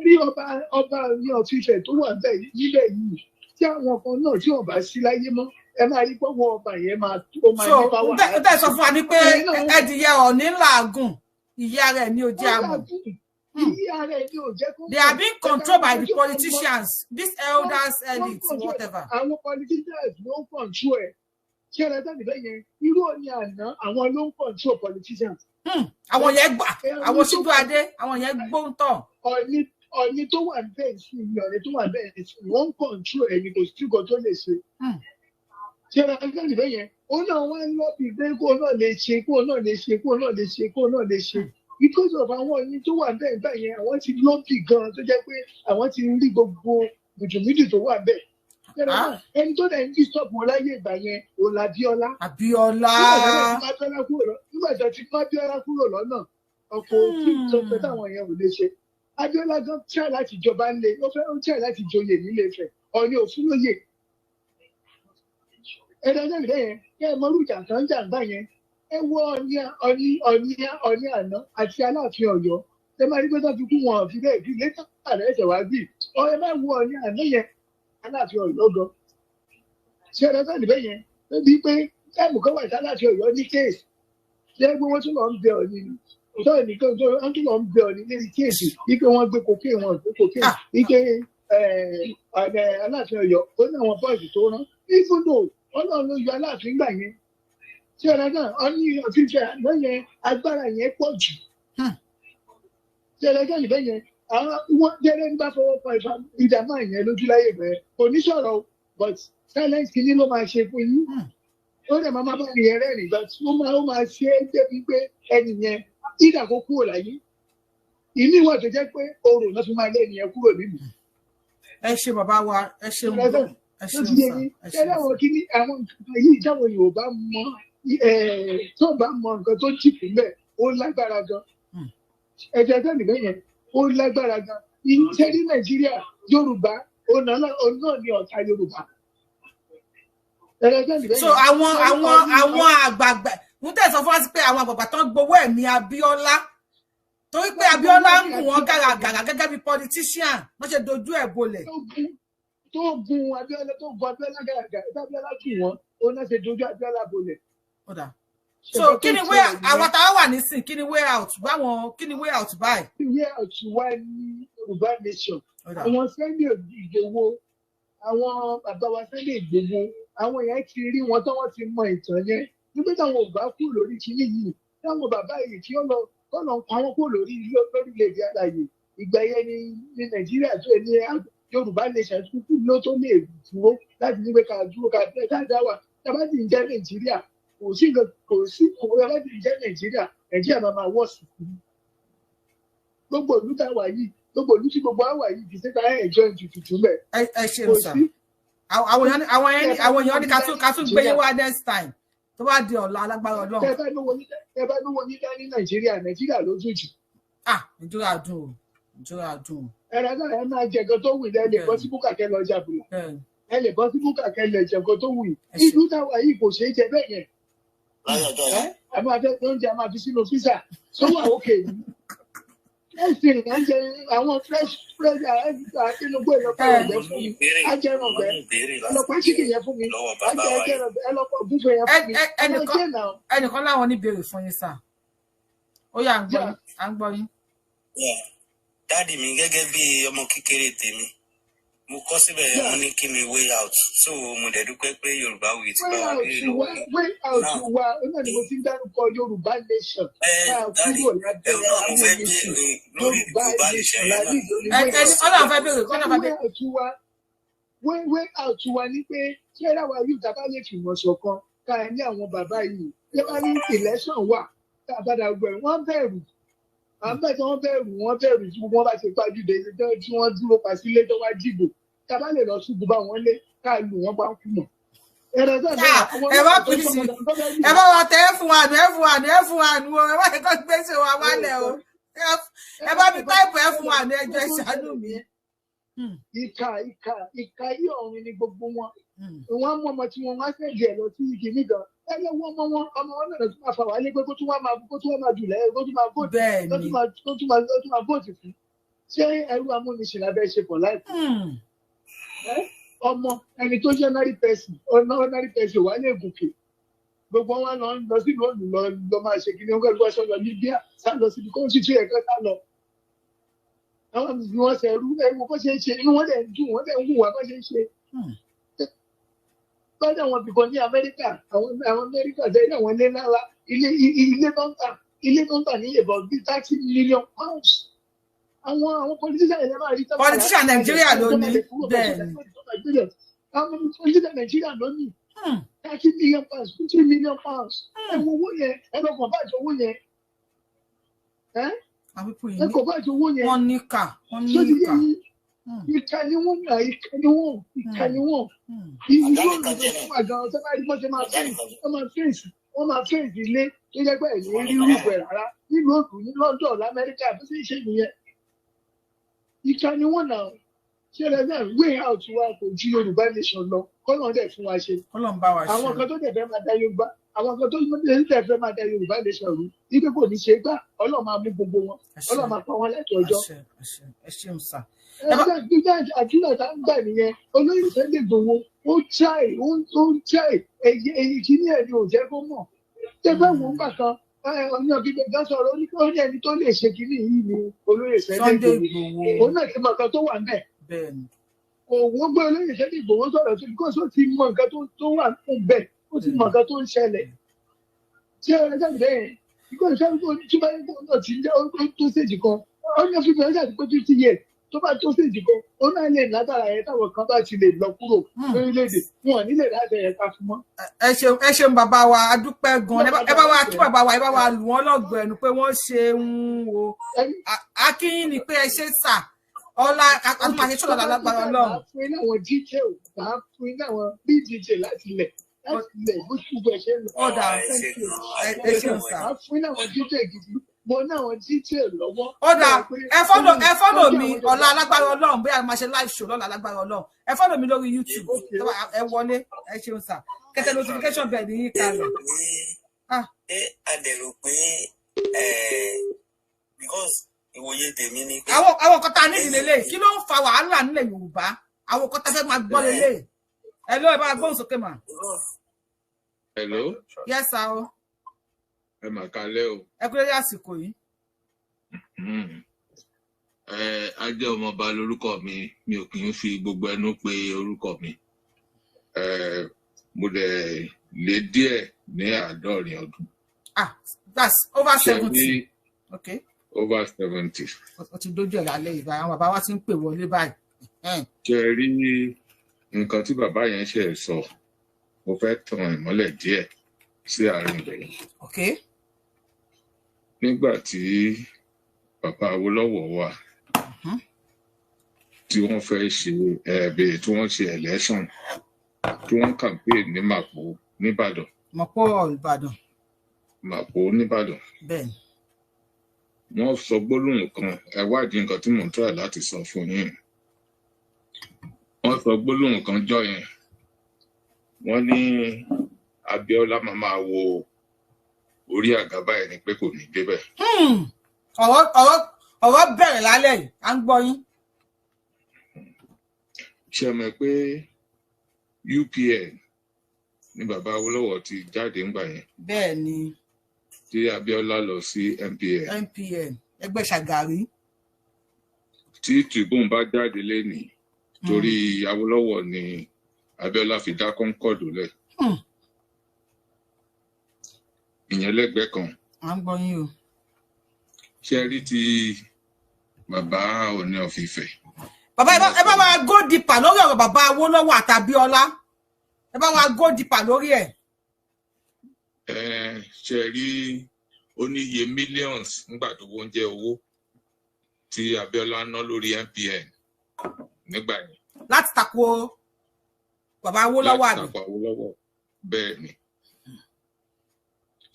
rí ọba ní ọ̀fíìsẹ̀ tó wà bẹ́ẹ̀ níbẹ̀ yìí tí àwọn kan náà tí wọ́n bá sí láyé mọ́ ẹ máa rí pọ́wọ́ ọba yẹn máa ní pàwọ́. so tẹ́ sọ fún wa ní pé ẹdìyẹ Ọ̀ọ̀ni làágùn ìyá rẹ̀ ní ojú àmọ́. They are being controlled by the politicians, these elders, elites, whatever. Àwọn politicians ló ń control ẹ̀. Ṣé ẹ dábìí bẹ́ẹ̀ yẹn? Irú òní àná àwọn ló ń control politicians. Àwọn yẹn gbà, àwọn Síjú Adé, àwọn yẹn gbóǹtọ̀. Ọ̀ọ̀ni tó wà bẹ́ẹ̀ sí ni Ọ̀ọ̀ni tó wà bẹ́ẹ̀ sí ni wọ́n ń control ẹni kò sí nǹkan tó lè ṣe. Ṣé ẹ dábìí bẹ́ẹ̀ yẹn? Ó náà wá ń lọ́bì pé kó náà lè ṣe, kó náà lè ṣe, kó náà lè ṣe, kó náà lè ṣe. Because of àwọn ẹni tó wà bẹ́ẹ̀ bẹ́ẹ̀ yẹn àwọn ti lọ́bì gan tó jẹ́ pé àwọn ti rí gbogbo mùtùmùtù tó wà bẹ́ẹ̀. Ẹni tó dẹ̀ ń dí stop wọn láyé ìgbà yẹn òun l'Abíọ́lá. Abíọ́lá. Nígbà tó ti má Abíọ́lá kúrò lọ́nà ọkọ̀ òfin tó fẹ́ táwọn yẹn ò lè ṣe. Abíọ́lá gan tíra láti jọba ńlé ó fẹ́ ó tíra láti joyè nílé Ifẹ̀ Ọ̀ọ̀ni òfin lóye. Ẹ̀dájọ́ ìdẹ́ yẹn kẹ́ ẹ mọ́rú ìjà kan jà ń gbà yẹn ẹ wo Ọ̀ọ̀ni àná àti Aláàfin Ọ̀yọ́ ẹ máa rí pé tó fi kú wọn fi bẹ́ẹ̀ bí létà àrẹ ẹsẹ̀ wá bì ẹ máa wo Ọ̀ọ̀ni àná yẹn Aláàfin Ọ̀yọ́ gan ṣé ẹ lọ́sàn níbẹ̀ yẹn ó di pé táìmù kan wà sí Aláàfin Ọ̀yọ́ ní kéèsì ṣé gbé wọn tún lọ ń bẹ Ọ̀ọ̀ni ni òótọ́ nìkan tó ń tún lọ ń bẹ Ọ̀ọ̀ni lórí kéèsì wípé wọ́n gbé kokéè wọn gbé kokéè wípé Aláàfin Ọ̀yọ́ ó ní àwọn bọ́ọ̀sì tó rán ìfúndò Ọlọ́run ló yọ Aláàfin gbà yẹn tí ọ̀rẹ́ náà Ọ̀ọ̀ni ọ̀fíìsẹ̀ àná yẹn agbára yẹn pọ̀ jù tí ọ̀rẹ́ náà níbẹ̀ yẹn àwọn wọn jẹ́rẹ́ ń bá fọwọ́ pa ìdààmú yẹn lójú láyé bẹ́ẹ̀ kò ní sọ̀rọ̀ but silence kìíní ló máa ṣe fún yín ó dẹ̀ máa bá nìyẹn rẹ́rìn but ó máa ṣe é débi pé ẹnì yẹn ìdà kó kúrò láyé ìní ìwà tó jẹ́ pé orò náà fi máa lé ènìyàn kúrò nínú. Ẹ ṣé bàbá wa ẹ ṣeun ẹ ṣeun sá ẹ dáwọn kí ni àwọn nǹkan yìí táwọn Yorùbá mọ tó bá mọ nǹkan tó jìkù mẹ ó lágbára gan ẹjẹ tẹlẹ bẹyẹn ó lágbára gan iṣẹ́ ní Nàìjíríà Yorùbá òun náà ní ọ̀tá Yorùbá. So àwọn àgbààgbà ń tẹ̀sán fún wa sí pé àwọn àgbààgbà tán gbowó ẹ̀mí Abíọ́lá torí pé Abíọ́lá ń gùn wọn gàràgàrà gẹ́gẹ́ bí politician wọ́n ṣe dojú ẹ̀ bolẹ̀. tó gun Abíọ́lá gàràgàrà Abíọ́lá kì wọ́n ó náà ṣe dojú Abíọ́lá bolẹ̀. So kí ni way àwọn tá a wà nísìn kí ni way out báwọn kí ni way out báyìí. way out wá ní Yorùbá nation àwọn Sunday Ìgbòho àwọn bàbá wa Sunday Ìgbòho àwọn èèyàn ti rí wọn tó wọ́n ti mọ ìtàn yẹn nígbà táwọn ò bá kú lórí kinní yìí táwọn bàbá yìí tí ó lọ pa wọn kú lórílẹ̀-èdè àlàyé ìgbà yẹn ní Nàìjíríà tó ní Yorùbá nation kúkú ló tó lè dúró láti ní pé ká dúró ká dá wà tábà tí ń jẹ́ Nàìjíríà kò sí òwe láti jẹ́ Nàìjíríà máa wọ̀ sí i gbogbo ìlú tá a wà yìí gbogbo ìlú tí gbogbo àwà yìí kì í ṣe ká ẹ̀jọ́ ìtùtù mẹ́. ẹ ṣe ń sà àwọn èèyàn ní ká tún gbé yín wá next time tó bá di ọ̀la alágbára Ọlọ́run. ẹ bá lówó ní dání Nàìjíríà ló dùn jù. Nàìjíríà dùn. ẹ̀rọ náà ẹ máa jẹ nǹkan tó wù ẹ lè bọ́ sí búkà kẹ́ lọ jàbùlà ẹ lè bọ́ sí búkà kẹ́ lè jẹ nǹkan tó wù yìí ìlú táwa yìí kò ṣeé jẹ bẹ́ẹ̀ yẹn. ẹ máa fẹ́ oúnjẹ máa fi sínú físà sówó àwòkè yìí. ẹ̀sìn ìrìnàjẹ àwọn fresh àtinúgbò ìlọ́pàá ọ̀gbẹ́ fún mi ajẹ́rán ọ̀gbẹ́ ẹlọ́pàá ṣìkì yẹn fún mi ajẹ́rán ọ̀gbẹ́ ẹlọ́pàá ògúnfẹ́ yẹn fún mi. ẹnìkan láwọn ní béèrè fún yín sà ó yá à ń gbọ́ yín. dáàdì mi gẹ́gẹ́ bí ọmọ kékeré tèmi mo kọ síbẹ̀ mo ní kí ni way out so mo dẹ̀ dúpẹ́ pé Yorùbáwùyí ti bá wa bí lọ́wọ́ yìí. way out wa náà ni mo ti ń dárúkọ Yorùbá nation. dáàdì ẹ̀rù náà mo fẹ́ béèrè lórí Yorùbá nation yẹn náà. ọlọ́run fẹ́ béèrè way out wa ni pé ṣé ẹ̀rọ wa yóò dábàá lè fìmọ̀ ṣọ̀kan ká ẹ ní àwọn bàbá yìí ṣé wọ́n ní election wà tá a bá dà gbọ́ ẹ̀ wọ́n bẹ̀rù àbẹ̀tẹ̀ wọ́n bẹ̀rù tí wọ́n bá ti pàjùdé tí wọ́n dúró pa sílé tó wá dìbò tábà lè lọ ṣubú bá wọn lé ká lù wọ́n bá kú mọ̀. ẹ bá wa tẹ ẹ fún wa nù o ẹ bá kọ́ gbèsè wa wálẹ̀ o ẹ bá mi táìpù ẹ fún wa nù ẹjọ́ ìṣàánú mi. ìka yìí ọ̀run ni gbogbo wọn wọn mú ọmọ tí wọn wá sẹ́jì ẹ̀ lọ sí igi nìkan ẹ lọ wọ ọmọ wọn náà tó máa fà wálé pé kó tún máa jùlẹ̀ kó tún máa vóòtù fún ṣé ẹrú amúnisìn lábẹ́ ṣe pọ̀ láìpẹ́ ọmọ ẹni tó jẹ́ ordinary person wà lè gòkè gbogbo wọn lọ sí lóòlù lọ máa ṣe kí ni wọn gbọ́ sọ lọ ní bíà sá lọ síbi kó sì tún ẹ̀kọ́ sá lọ àwọn bí wọ́n ṣe rú ẹ̀wọ̀n bó ṣe ń ṣe inú wọn dẹ̀ ń dùn wọ́n dẹ̀ ń hùwà bó ṣe ń ṣe lọ́dọ̀ wọn bìkan ní Amẹ́ríkà àwọn Amẹ́ríkà tẹ́lẹ̀ àwọn ilé ńlá ilé tó ń tà ní about £30 million. àwọn politician yẹn máa rí tọ́lá politician Nàìjíríà ló ní bẹ́ẹ̀ ni àwọn politician Nàìjíríà ló ní £30 million £50 million ẹ̀wọ̀n owó yẹn ẹ̀rọ kan bá jọ owó yẹn ẹ̀kọ́ bá jọ owó yẹn wọ́n níkà ìka ni wọ́n gbà ìka ni wọ́n ìlú olùdó fún àgbà ọ̀sẹ̀ bá rí bọ́sẹ̀ máa fèsì wọ́n máa fèsì ilé tó jẹ́ pé ẹ̀yìn rí rúbẹ̀ rárá nílùú òkú ní London l'Amẹ́ríkà tó sì ṣe nìyẹn ìka ni wọ́n nà ṣe rẹ̀ náà way out wa kò ju Yorùbá nation lọ kọ́lọ́n dẹ̀ fún wa ṣe àwọn kan tó dẹ̀ fẹ́ máa da Yorùbá àwọn kan tó dẹ̀ fẹ́ máa da Yorùbá nation rú ibi kò ní ṣe gbà Ọlọ́run máa mú gbogbo wọn Ọlọ́run máa pa wọn lẹ́tọ̀ọ́ ọjọ́. ẹ ṣeun sà. Gbígbà àdúrà tá ń gbà nìyẹn olóyè Sunday Igboho ó ń cháì èyí kìíní ẹ̀ ni ò jẹ́ kó mọ̀ tẹ́ bá wò ó gbà kan ọ̀nà gbígbẹ́ gan sọ̀rọ̀ ó ní ẹni tó lè ṣe kìíní yìí ni olóyè Sunday Igboho òun náà ti mọ nǹkan tó wà ń bẹ̀ òun gbé olóyè Sunday Igboho sọ̀rọ̀ tó kó sọ ti mọ nǹkan tó wà ń bẹ̀ ó ti mọ nǹkan tó ń ṣẹlẹ̀ ṣé ẹ jáde bẹ́ẹ̀ ìkọ́ ìṣẹ́ tí bá yẹ kó náà ti jẹ́ tó ṣèjì kan ọ̀nà fífi ọjà ti pé 50 years tó bá tó sí ìdìbò ó náà lè lágbára yẹn táwọn kan bá ti lè lọ kúrò lórílẹ̀-èdè wọn ò ní lè láti ẹ̀ka fún mọ́. ẹ ṣeun bàbá wa a dúpẹ́ gan-an ẹ bá wa kí bàbá wa ẹ bá wa lù wọ́n lọ́gọ̀ ẹnu pé wọ́n ṣe ń wo akínyìn ni pé ẹ ṣe sà ọlá àtúmọ̀ṣe tó lọ́la lágbára Ọlọ́run. máa fún iná àwọn dj máa fún iná àwọn bdj láti ilẹ̀ bó ṣùgbọ́n ẹ ṣe ń lọ. ọ̀dà ẹ ṣeun sà. máa fún iná àwọn dj gidi mo ní àwọn detail lọ́wọ́. ó dà ẹ fọ́lọ̀ mi ọ̀la alágbára Ọlọ́run bóyá máa ṣe live show lọ́la alágbára Ọlọ́run ẹ fọ́lọ̀ mi lórí YouTube ẹ wọlé ẹ ṣeun sà kẹtẹ notification bell ní kalẹ̀. ṣé a dẹ̀ rò pé because ìwòye tèmi ni pé. àwọn kan tá nídìí lélẹ̀ kí ló ń fa wàhálà nílẹ̀ Yorùbá àwọn kan tá fẹ́ máa gbọ́ lélẹ̀. Hello, ẹ bá gbóhùn sókè mà. Hello. Yes sir o. Ẹ mà kálẹ́ o. Ẹ kú lórí àsìkò yìí. Ajé ọmọọba lórúkọ mi ò kì í fi gbogbo ẹnu pé orúkọ mi. Mo dẹ̀ lé díẹ̀ ní 50 ọdún. That's over 70. Okay. Over 70. Ó ti dójú ẹ̀ lálẹ́ ìbá àwọn bàbá wa ti ń pè wọlé báyìí. Ṣé rí nǹkan tí bàbá yẹn ṣe sọ, mo fẹ́ tan ìmọ́lẹ̀ díẹ̀ sí àárín ìbẹ̀rẹ̀. Okay. Nígbà tí bàbá Awólọ́wọ̀ wà, tí wọ́n fẹ́ ṣe tí wọ́n ṣe election, tí wọ́n campaign ní Màpó nìbàdàn. Màpó Ìbàdàn. Màpó nìbàdàn. Bẹ́ẹ̀ni. Wọ́n sọ gbólóhùn kan, ẹ wádìí nǹkan tí mò ń try láti sọ fún yín. Wọ́n sọ gbólóhùn kan jọ yẹn. Wọ́n ní Abíọ́lá máa wo orí àga báyìí ni pé kò ní débẹ̀. Ọ̀rọ̀ bẹ̀rẹ̀ lálẹ́ yìí, à ń gbọ́ yín. Ṣé mọ̀ pé UPN ni bàbá Awólọ́wọ̀ ti jáde ńgbà yẹn? Bẹ́ẹ̀ ni. Tí Abíọ́lá lọ sí MPN. MPN, ẹgbẹ́ Ṣàgàrí. Tí Tribune bá jáde lénìí, torí Awólọ́wọ̀ ni Abíọ́lá fi dá Concord lẹ̀. Ìyẹn lẹ́gbẹ̀ẹ́ kan. À ń gbọ́ yín o. Ṣé rí ti bàbá Ọọ̀ni of Ifẹ̀? Bàbá ẹ bá wa go deeper lórí ọ̀rọ̀ bàbá Awólọ́wọ̀ àtàbíọ́lá. Ẹ bá wa go deeper lórí ẹ̀. Ṣé rí ó ní iye millions nígbà tó wọ́n jẹ́ owó tí Abíọ́lá ná lórí MPN nígbà yẹn. Láti tako bàbá Awólọ́wọ̀ àbí? Láti tako Awólọ́wọ̀, bẹ́ẹ̀ ni.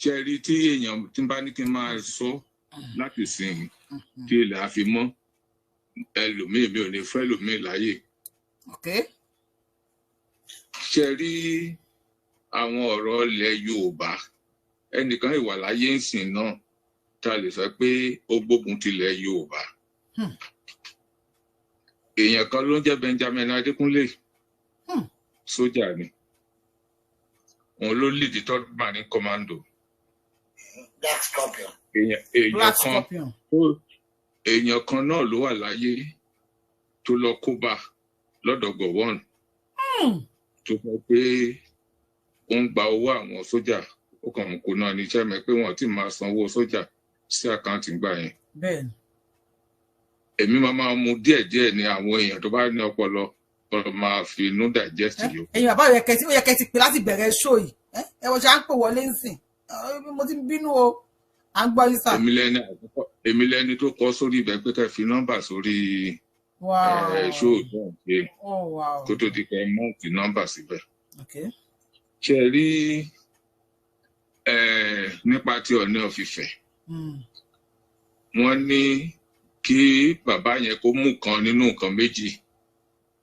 Ṣé rí tí èèyàn tí bá ní kí n máa sọ láti sìn tí ilẹ̀ àfi mọ́ ẹlòmíì mi ò ní fẹ́ ẹlòmíì láyè. Ṣé rí àwọn ọ̀rọ̀ ilẹ̀ Yorùbá ẹnìkan ìwà láyé ń sìn náà tá a lè sọ pé ó gbógun tilẹ̀ Yorùbá. Èèyàn kan ló ń jẹ́ Benjamin Adékúnlé, sójà ni. Òun ló lead the 3rd Marine Commando. Black Scorpion. Èèyàn kan náà ló wà láyé tó lọ kóbá lọ́dọ̀ Gowon tó sọ pé ó ń gba owó àwọn sójà, ó kàn kó náà níṣẹ́ mẹ́ pé wọ́n ti máa sanwó sójà sí àkáǹtì gbà yẹn. Bẹ́ẹ̀ni. Èmi máa mú díẹ̀díẹ̀ ní àwọn èèyàn tó bá ní ọpọlọ máa fi inú digest yòókù. Ẹ̀yin bàbá yẹ kẹ́ ti pè láti bẹ̀rẹ̀ show yìí. Ẹ wọ́n ṣe à ń pè wọlé ń sìn. Mo ti bínú o. À ń gbọ́ yín sà. Èmi lẹ́ni tó kọ sórí ibẹ̀ pé kẹ́ fi nọ́mbà sórí show náà ṣe kó tó di kẹ́ mọ́ọ̀tì nọ́mbà síbẹ̀. Ṣé rí nípa tí Ọọ̀ni of Ifẹ̀? Wọ́n ní kí bàbá yẹn kó mú kan nínú nǹkan méjì.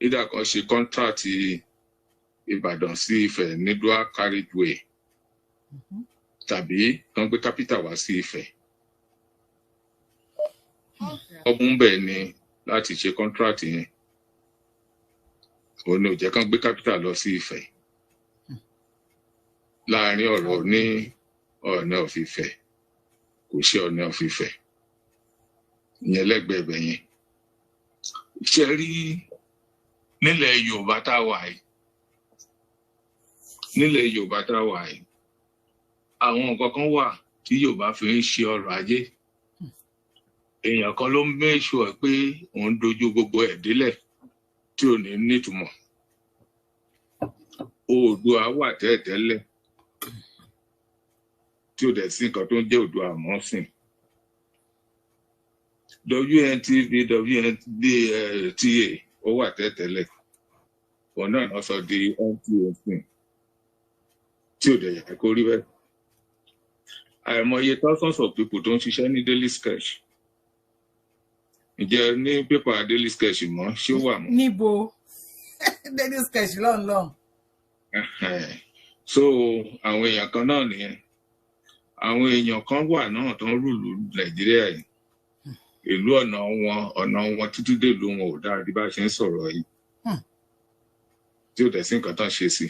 Ìdá kan ṣe kọ́ńtrátì Ìbàdàn sí Ifẹ̀ ní dual carriageway tàbí kan gbé kápítà wá sí Ifẹ̀. Ọgbọ́n bẹ́ẹ̀ ni láti ṣe kọ́ńtrátì yẹn. Òun ni ò jẹ́ kán gbé kápítà lọ sí Ifẹ̀. Láàárín ọ̀rọ̀ ní Ọọ̀ni of Ifẹ̀ kò ṣe Ọọ̀ni of Ifẹ̀. Ìyẹn lẹ́gbẹ̀ẹ́ ibẹ̀ yẹn. Ṣé rí nílẹ̀ Yorùbá tá a wà yìí? Nílẹ̀ Yorùbá tá a wà yìí, àwọn nǹkan kan wà tí Yorùbá fi ń ṣe ọrọ̀ ajé. Èèyàn kan ló ń make sure pé òun dojú gbogbo ẹ̀ délẹ̀ tí ò ní nítumọ̀. Oòduà wà tẹ́lẹ̀ tí ò dẹ̀ sí nǹkan tó ń jẹ́ Oòduà mọ́ sìn. WNTV, WNTA ó wà tẹ́lẹ̀. Òun náà lọ sọ di NTA tí ò dẹ̀ yẹ kó rí bẹ́ẹ̀. Àìmọye thousands of people tó ń ṣiṣẹ́ ní Daily Sketch. Ǹjẹ́ ní pépà Daily Sketch mọ́ ṣé ó wà mọ́? Níbo Daily Sketch lọ́nlọ́n. So àwọn èèyàn kan náà nìyẹn. Àwọn èèyàn kan wà náà tó ń rúlù Nàìjíríà yìí. ìlú ọ̀nà wọn títí dé ìlú wọn ò dáa bí bá ṣe ń sọ̀rọ̀ yìí tí ò dẹ̀ sí nǹkan tán ṣe sí.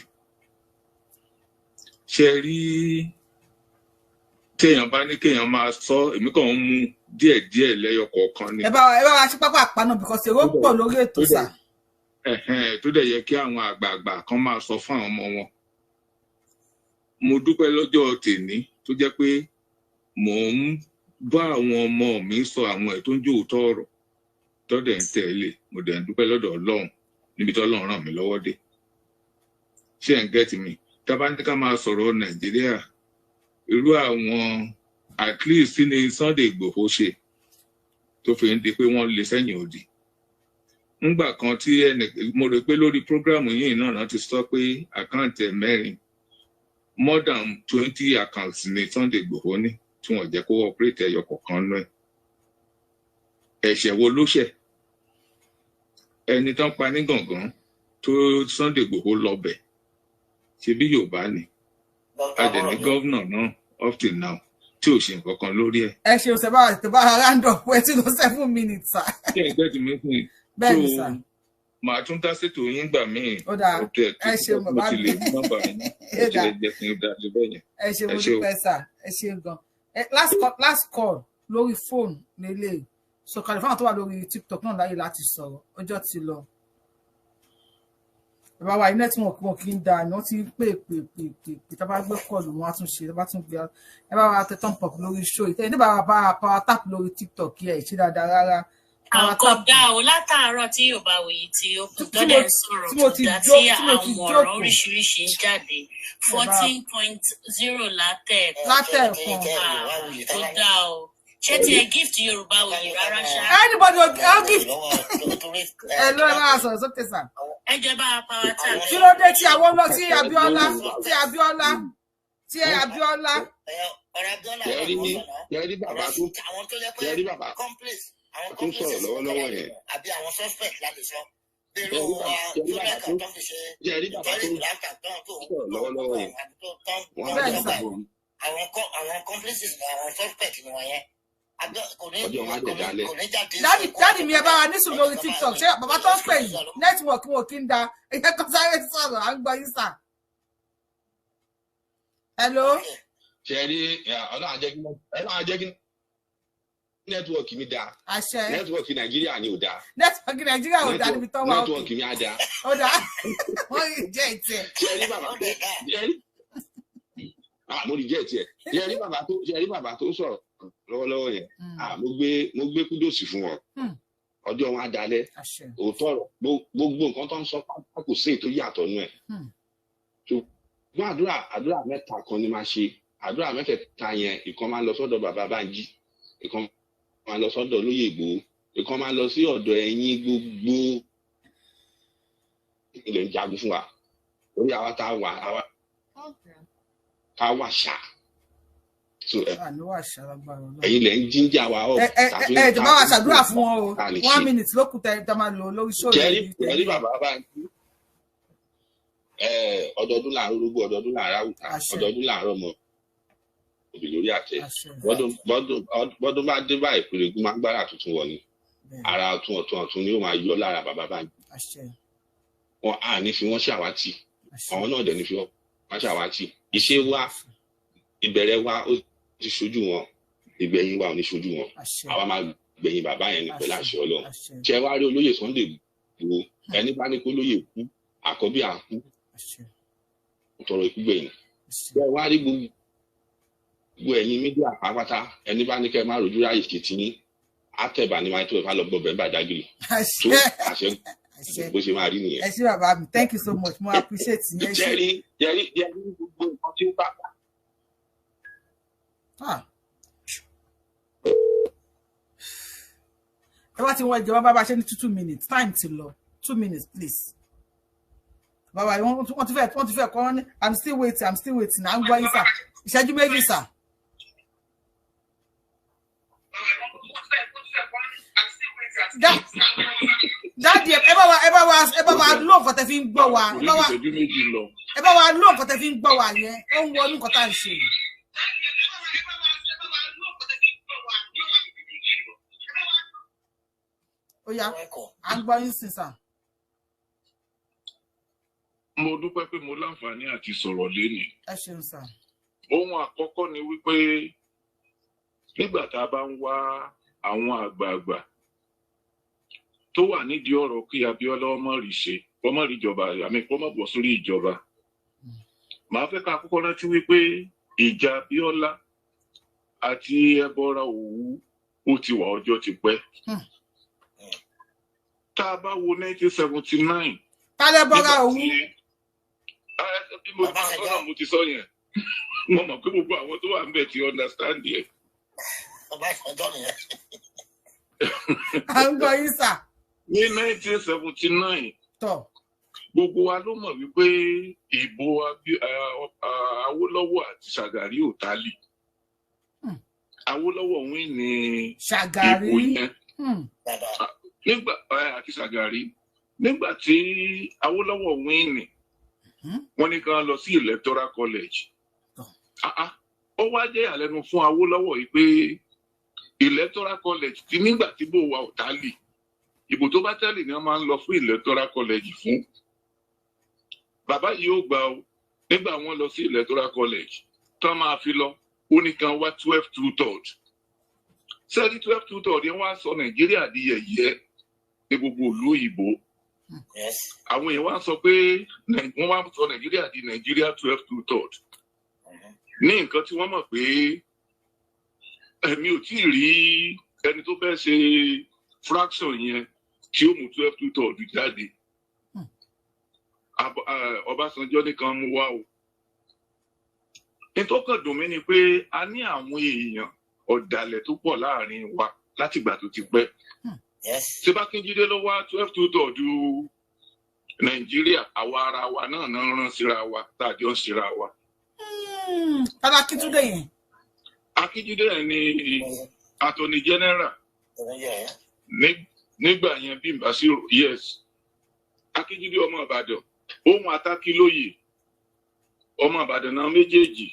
ṣe rí téèyàn bá ní kéèyàn máa sọ èmi kàn ń mú díẹ̀díẹ̀ lẹ́yọ kọ̀ọ̀kan ni. ẹ bá wa ṣe pápá àpáná because èrò pọ̀ lórí ètò sà. tó dẹ̀ yẹ kí àwọn àgbààgbà kan máa sọ fún àwọn ọmọ wọn. mo dúpẹ́ lọ́jọ́ tèmi tó jẹ́ pé mò ń bá àwọn ọmọ mi sọ àwọn ẹ̀ tó ń jó òótọ́ ọ̀rọ̀ tó dẹ̀ ń tẹ̀lé mo dẹ̀ ń dúpẹ́ lọ́dọ̀ Ọlọ́run níbi tó Ọlọ́run ràn mí lọ́wọ́ dé. ṣé ẹ̀ ń gẹ́tì mi tá bá ní ká máa sọ̀rọ̀ Nàìjíríà irú àwọn at least ní Sunday Igboho ṣe tó fi ń di pé wọ́n lè sẹ́yìn òdì. ńgbà kan tí mo rò pé lórí prógrámù yìí náà ti sọ pé àkáǹtì ẹ̀ mẹ́rin more than 20 accounts ní Sunday Igboho ní tí wọ́n jẹ́ kó operate ẹyọ kọ̀ọ̀kan náà. ẹ̀ṣẹ̀ wo ló ṣẹ̀? ẹni tán pa ní Gàngán tó Sunday Igboho lọ bẹ̀ ṣe bí Yorùbá ni adẹ̀ní gọ́vnà náà up till now tí ò ṣe nǹkan kan lórí ẹ̀. ẹ ṣe òṣèbá ìtẹ̀bá round up ẹ ti lọ 7 minutes sà. ṣé ẹ gbẹ́ ti mí fún yín? bẹ́ẹ̀ ni sà. màá tún dá ṣètò yín gbà míì. ó dáa ẹ ṣe bàbá mi. mo ti lè nọ́mbà yín mo ti lè jẹ́ kí n dá lé bẹ́ẹ̀ yẹn. ẹ ṣe mo dúpẹ́ sà ẹ ṣe gan. last call lórí fóònù nílé so kàlífàwọn tó wà lórí TikTok náà láyé láti sọ̀rọ̀ ọjọ́ ti lọ. bàbá wa nẹ́tíwọ̀kì wọn kì í da ni wọ́n ti pè tá a bá gbé kọ́ọ̀lù wọn á tún ṣe tá a bá tún gbé ẹ bá wa tẹ thumb up lórí show ìtẹ́yìn ní bàbá bá power tap lórí TikTok yẹ ìṣe dáadáa rárá. àkọ́dá o látàárọ̀ tí Yorùbáwùyí tí ó kù tó dẹ̀ ń sọ̀rọ̀ tó dá tí àwọn ọ̀rọ̀ oríṣiríṣi ń jáde 14.0 látẹ̀ẹ̀kan tó dá o. ṣé tí ẹ gift Yorùbáwùyí rárá ṣá. anybody will gift. ẹ ló ẹ máa sọ̀rọ̀ sókè sà. ẹ jẹ́ bá power tap. kí ló dé tí àwọn lọ sí Abíọ́lá yẹrí bàbá tó sọ̀rọ̀ lọ́wọ́lọ́wọ́ yẹn. àbí àwọn suspect la lè sọ. yẹrí bàbá tó sọ̀rọ̀ lọ́wọ́lọ́wọ́ yẹn. àwọn complices àwọn suspect ni wọ́n yẹn. ọjọ́ wọn á dẹ̀ dalẹ̀. dáàdì mi ẹ bá wa ní sùn lórí TikTok ṣé bàbá tó ń pè yìí nẹ́tíwọ̀kì wọn kì í da ẹ̀yẹ kan sáré sọ̀rọ̀ à ń gbọ́ yín sà. hello. ṣe rí ọlọ́run á jẹ́ kí nẹ́tíwọ̀kì mi dáa. àṣẹ. nẹ́tíwọ̀kì Nàìjíríà ni ò dáa. nẹ́tíwọ̀kì Nàìjíríà ò dáa níbi tó wà òkè. nẹ́tíwọ̀kì mi á dáa. ó dáa wọ́n rí jẹ́ ìtẹ̀. ṣe rí bàbá tó mo rí jẹ́ ìtẹ̀. ṣe rí bàbá tó sọ̀rọ̀ lọ́wọ́lọ́wọ́ yẹn mo gbé kúdòsì fún wọn ọjọ́ wọn á dalẹ̀ òótọ́ ọ̀rọ̀ gbogbo nǹkan tó ń sọ pápá kò sí ètò yàtọ̀ nù ẹ̀. ṣùgbọ́n àdúrà mẹ́ta kan ni máa ṣe àdúrà mẹ́tẹ̀ẹ̀ta yẹn ìkan máa lọ sọ́dọ̀ bàbá Bánjí ìkan máa lọ sọ́dọ̀ Olóyè Ìgbòho ìkan máa lọ sí ọ̀dọ̀ ẹ̀yin gbogbo ilẹ̀ ń jagun fún wa lórí àwa tá a wà ṣá. ẹ̀yin lẹ ń jíjà wa ọ. ẹ jọba wa ṣàdúrà fún wọn o 1 minute ló kù tẹ máa lò lórí ṣòro. jẹ́rí bàbá Bánjí ọdọọdún làárọ̀ orógbó ọdọọdún làárọ̀ àwùtá ọdọọdún làárọ̀ ọmọ òbí lórí àtẹ bọ́dún bá dé báyìí pèrègùn máa ń gbára tuntun wọ̀ ni ara ọ̀tún ni ó máa yọ lára bàbá Bánjí. wọn à ní fi wọn ṣàwátì àwọn náà dẹ̀ ní fi wọn ṣàwátì iṣẹ́ wa ìbẹ̀rẹ̀ wa ó ti ṣojú wọn ìgbẹ̀yìn wa ò ní ṣojú wọn àwa máa gbẹ̀yìn bàbá yẹn ní pẹ̀lú àṣẹ Ọlọ́run. ṣé wàá rí olóyè Sunday Igboho ẹni bá ní kó lóyè kú àkọ́bí àkú tọrọ ikú gbẹ̀yìn. ṣé wàá rí gbogbo ẹ̀yin mídíà pátá ẹni bá ní kẹ́ máa rojú ráyè kìtì ní àtẹ̀bà ní máa tó ẹ̀fà lọ gbọ̀bẹ̀ ń bàdágìrì tó àṣẹ bó ṣe máa rí nìyẹn. ẹ ṣé bàbá mi thank you so much mo appreciate yẹn. jẹ́rí gbogbo nǹkan tí ó bá ẹ wá ti wọ ìjọba bàbá ṣe ní 2 minutes time ti lọ 2 minutes please. bàbá wọ́n ti fẹ́ kọ́ ní I'm still waiting à ń gbọ́ yín sà ìṣẹ́jú méjì sà. dáàdì ẹ bá wa ló nǹkan tẹ fi ń gbọ́ wa ẹ bá wa ló nǹkan tẹ fi ń gbọ́ wa yẹn ó ń wọnú nǹkan tá à ń ṣe. ó yá à ń gbọ́ yín sí sà. Mo dúpẹ́ pé mo láǹfààní àti sọ̀rọ̀ lénìí. Ẹ ṣeun sà. Ohun àkọ́kọ́ ni wípé nígbà tá a bá ń wá àwọn àgbààgbà tó wà nídìí ọ̀rọ̀ kí Abíọ́lá ọmọ rí ṣe, ọmọ rí ìjọba, àmì kó má bọ̀ sórí ìjọba. Màá fẹ́ ká kọ́kọ́ rántí wípé ìjà Abíọ́lá àti Ẹbọra Òwu ó ti wà ọjọ́ ti pẹ́. Tá a bá wo 1979. Tálẹ̀ Bọ́ra Òwu. Bí mo bá sọ́nà mo ti sọ yẹn. Mo mọ̀ pé gbogbo àwọn tó wà ń bẹ̀ ti understand yẹn. À ń gbọ́ yín sà. Ní 1979. Tọ́. Gbogbo wa ló mọ̀ wípé ìbò Awólọ́wọ̀ àti Ṣàgàrí ò tálì. Awólọ́wọ̀ wín ní ìbò yẹn. Nígbà àti Ṣàgàrí. Nígbà tí Awólọ́wọ̀ wín ní, wọ́n ní ká lọ sí Electoral College. Ó wá jẹ́ ìyàlẹ́nu fún Awólọ́wọ̀ yìí pé Electoral College ti nígbà tí bò wa ò tálì. Ìbò tó bá tálì ni wọ́n máa ń lọ fún Electoral College fún. Bàbá yìí ó gbà ó nígbà wọ́n lọ sí Electoral College tó máa fi lọ ó ní kan wá 12 2/3. Sẹ́ẹ̀dí 12 2/3 yẹn wá sọ Nàìjíríà di yẹ̀yẹ́ ní gbogbo ìlú òyìnbó. Àwọn èèyàn wá sọ pé wọ́n wá sọ Nàìjíríà di Nàìjíríà 12 2/3. Ní nǹkan tí wọ́n mọ̀ pé èmi ò tí ì rí ẹni tó fẹ́ ṣe fraction yẹn tí ó mú 12 2/3 jáde. Ọbásanjọ́ nìkan mú wá o. Ìtọ́kàn dùn mí ni pé a ní àwọn èèyàn ọ̀dàlẹ̀ tó pọ̀ láàrin wa láti ìgbà tó ti pẹ́. Ṣé Bákínjídé ló wá 12 2/3 Nàìjíríà, àwa ara wa náà náà rán síra wa tàjọ ń síra wa. Akíntúndé yẹn. Akíntúndé yẹn ni Attorney General. Nígbà yẹn bí Mbàsírò, yes. Akíntúndé ọmọ Ìbàdàn. Ohun Atákílóyè ọmọ Ìbàdàn náà méjèèjì.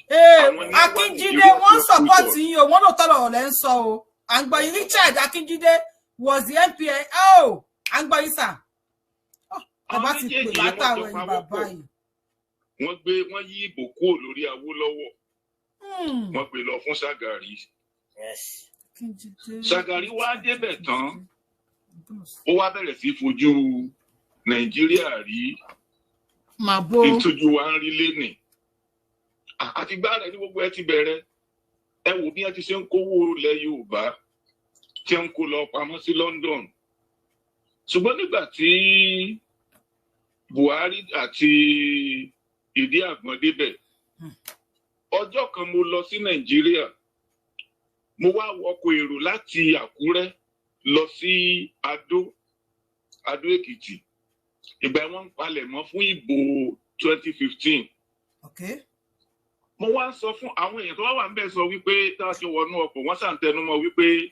Akíntúndé wọ́n support yín o, wọ́n ló tọrọ ọ̀lẹ́ ń sọ o. Àgbọ̀yìn Richard Akíntúndé was the MPN. Àgbọ̀yìn sà. Bàbá ti pè látàwọn ẹni bàbá yìí. Wọ́n yí ìbò kúrò lórí Awólọ́wọ̀. Wọ́n gbé lọ fún Ṣàgàrí. Ṣàgàrí wá débẹ̀ tán. Ó wá bẹ̀rẹ̀ sí fojú Nàìjíríà rí. Ìtọ́jú wa ń rí lénìí. Àti gbá rẹ̀ ní gbogbo ẹ ti bẹ̀rẹ̀. Ẹ wò bí ẹ ti ṣe ń kówó ilẹ̀ Yorùbá tí ń kó lọ pamọ́ sí London. Ṣùgbọ́n nígbà tí Buhari àti Ìdí Àgbọn débẹ̀, ọjọ́ kan mo lọ sí Nàìjíríà, mo wá wọkọ̀ èrò láti Àkúrẹ́ lọ sí Adó Èkìtì. Ìgbà wọ́n ń palẹ̀ mọ́ fún ìbò 2015. Mo wá sọ fún àwọn èèyàn tó wà ń bẹ̀ sọ wípé tá a ṣe wọnú ọkọ̀ wọ́n ṣàǹtẹnumọ́ wípé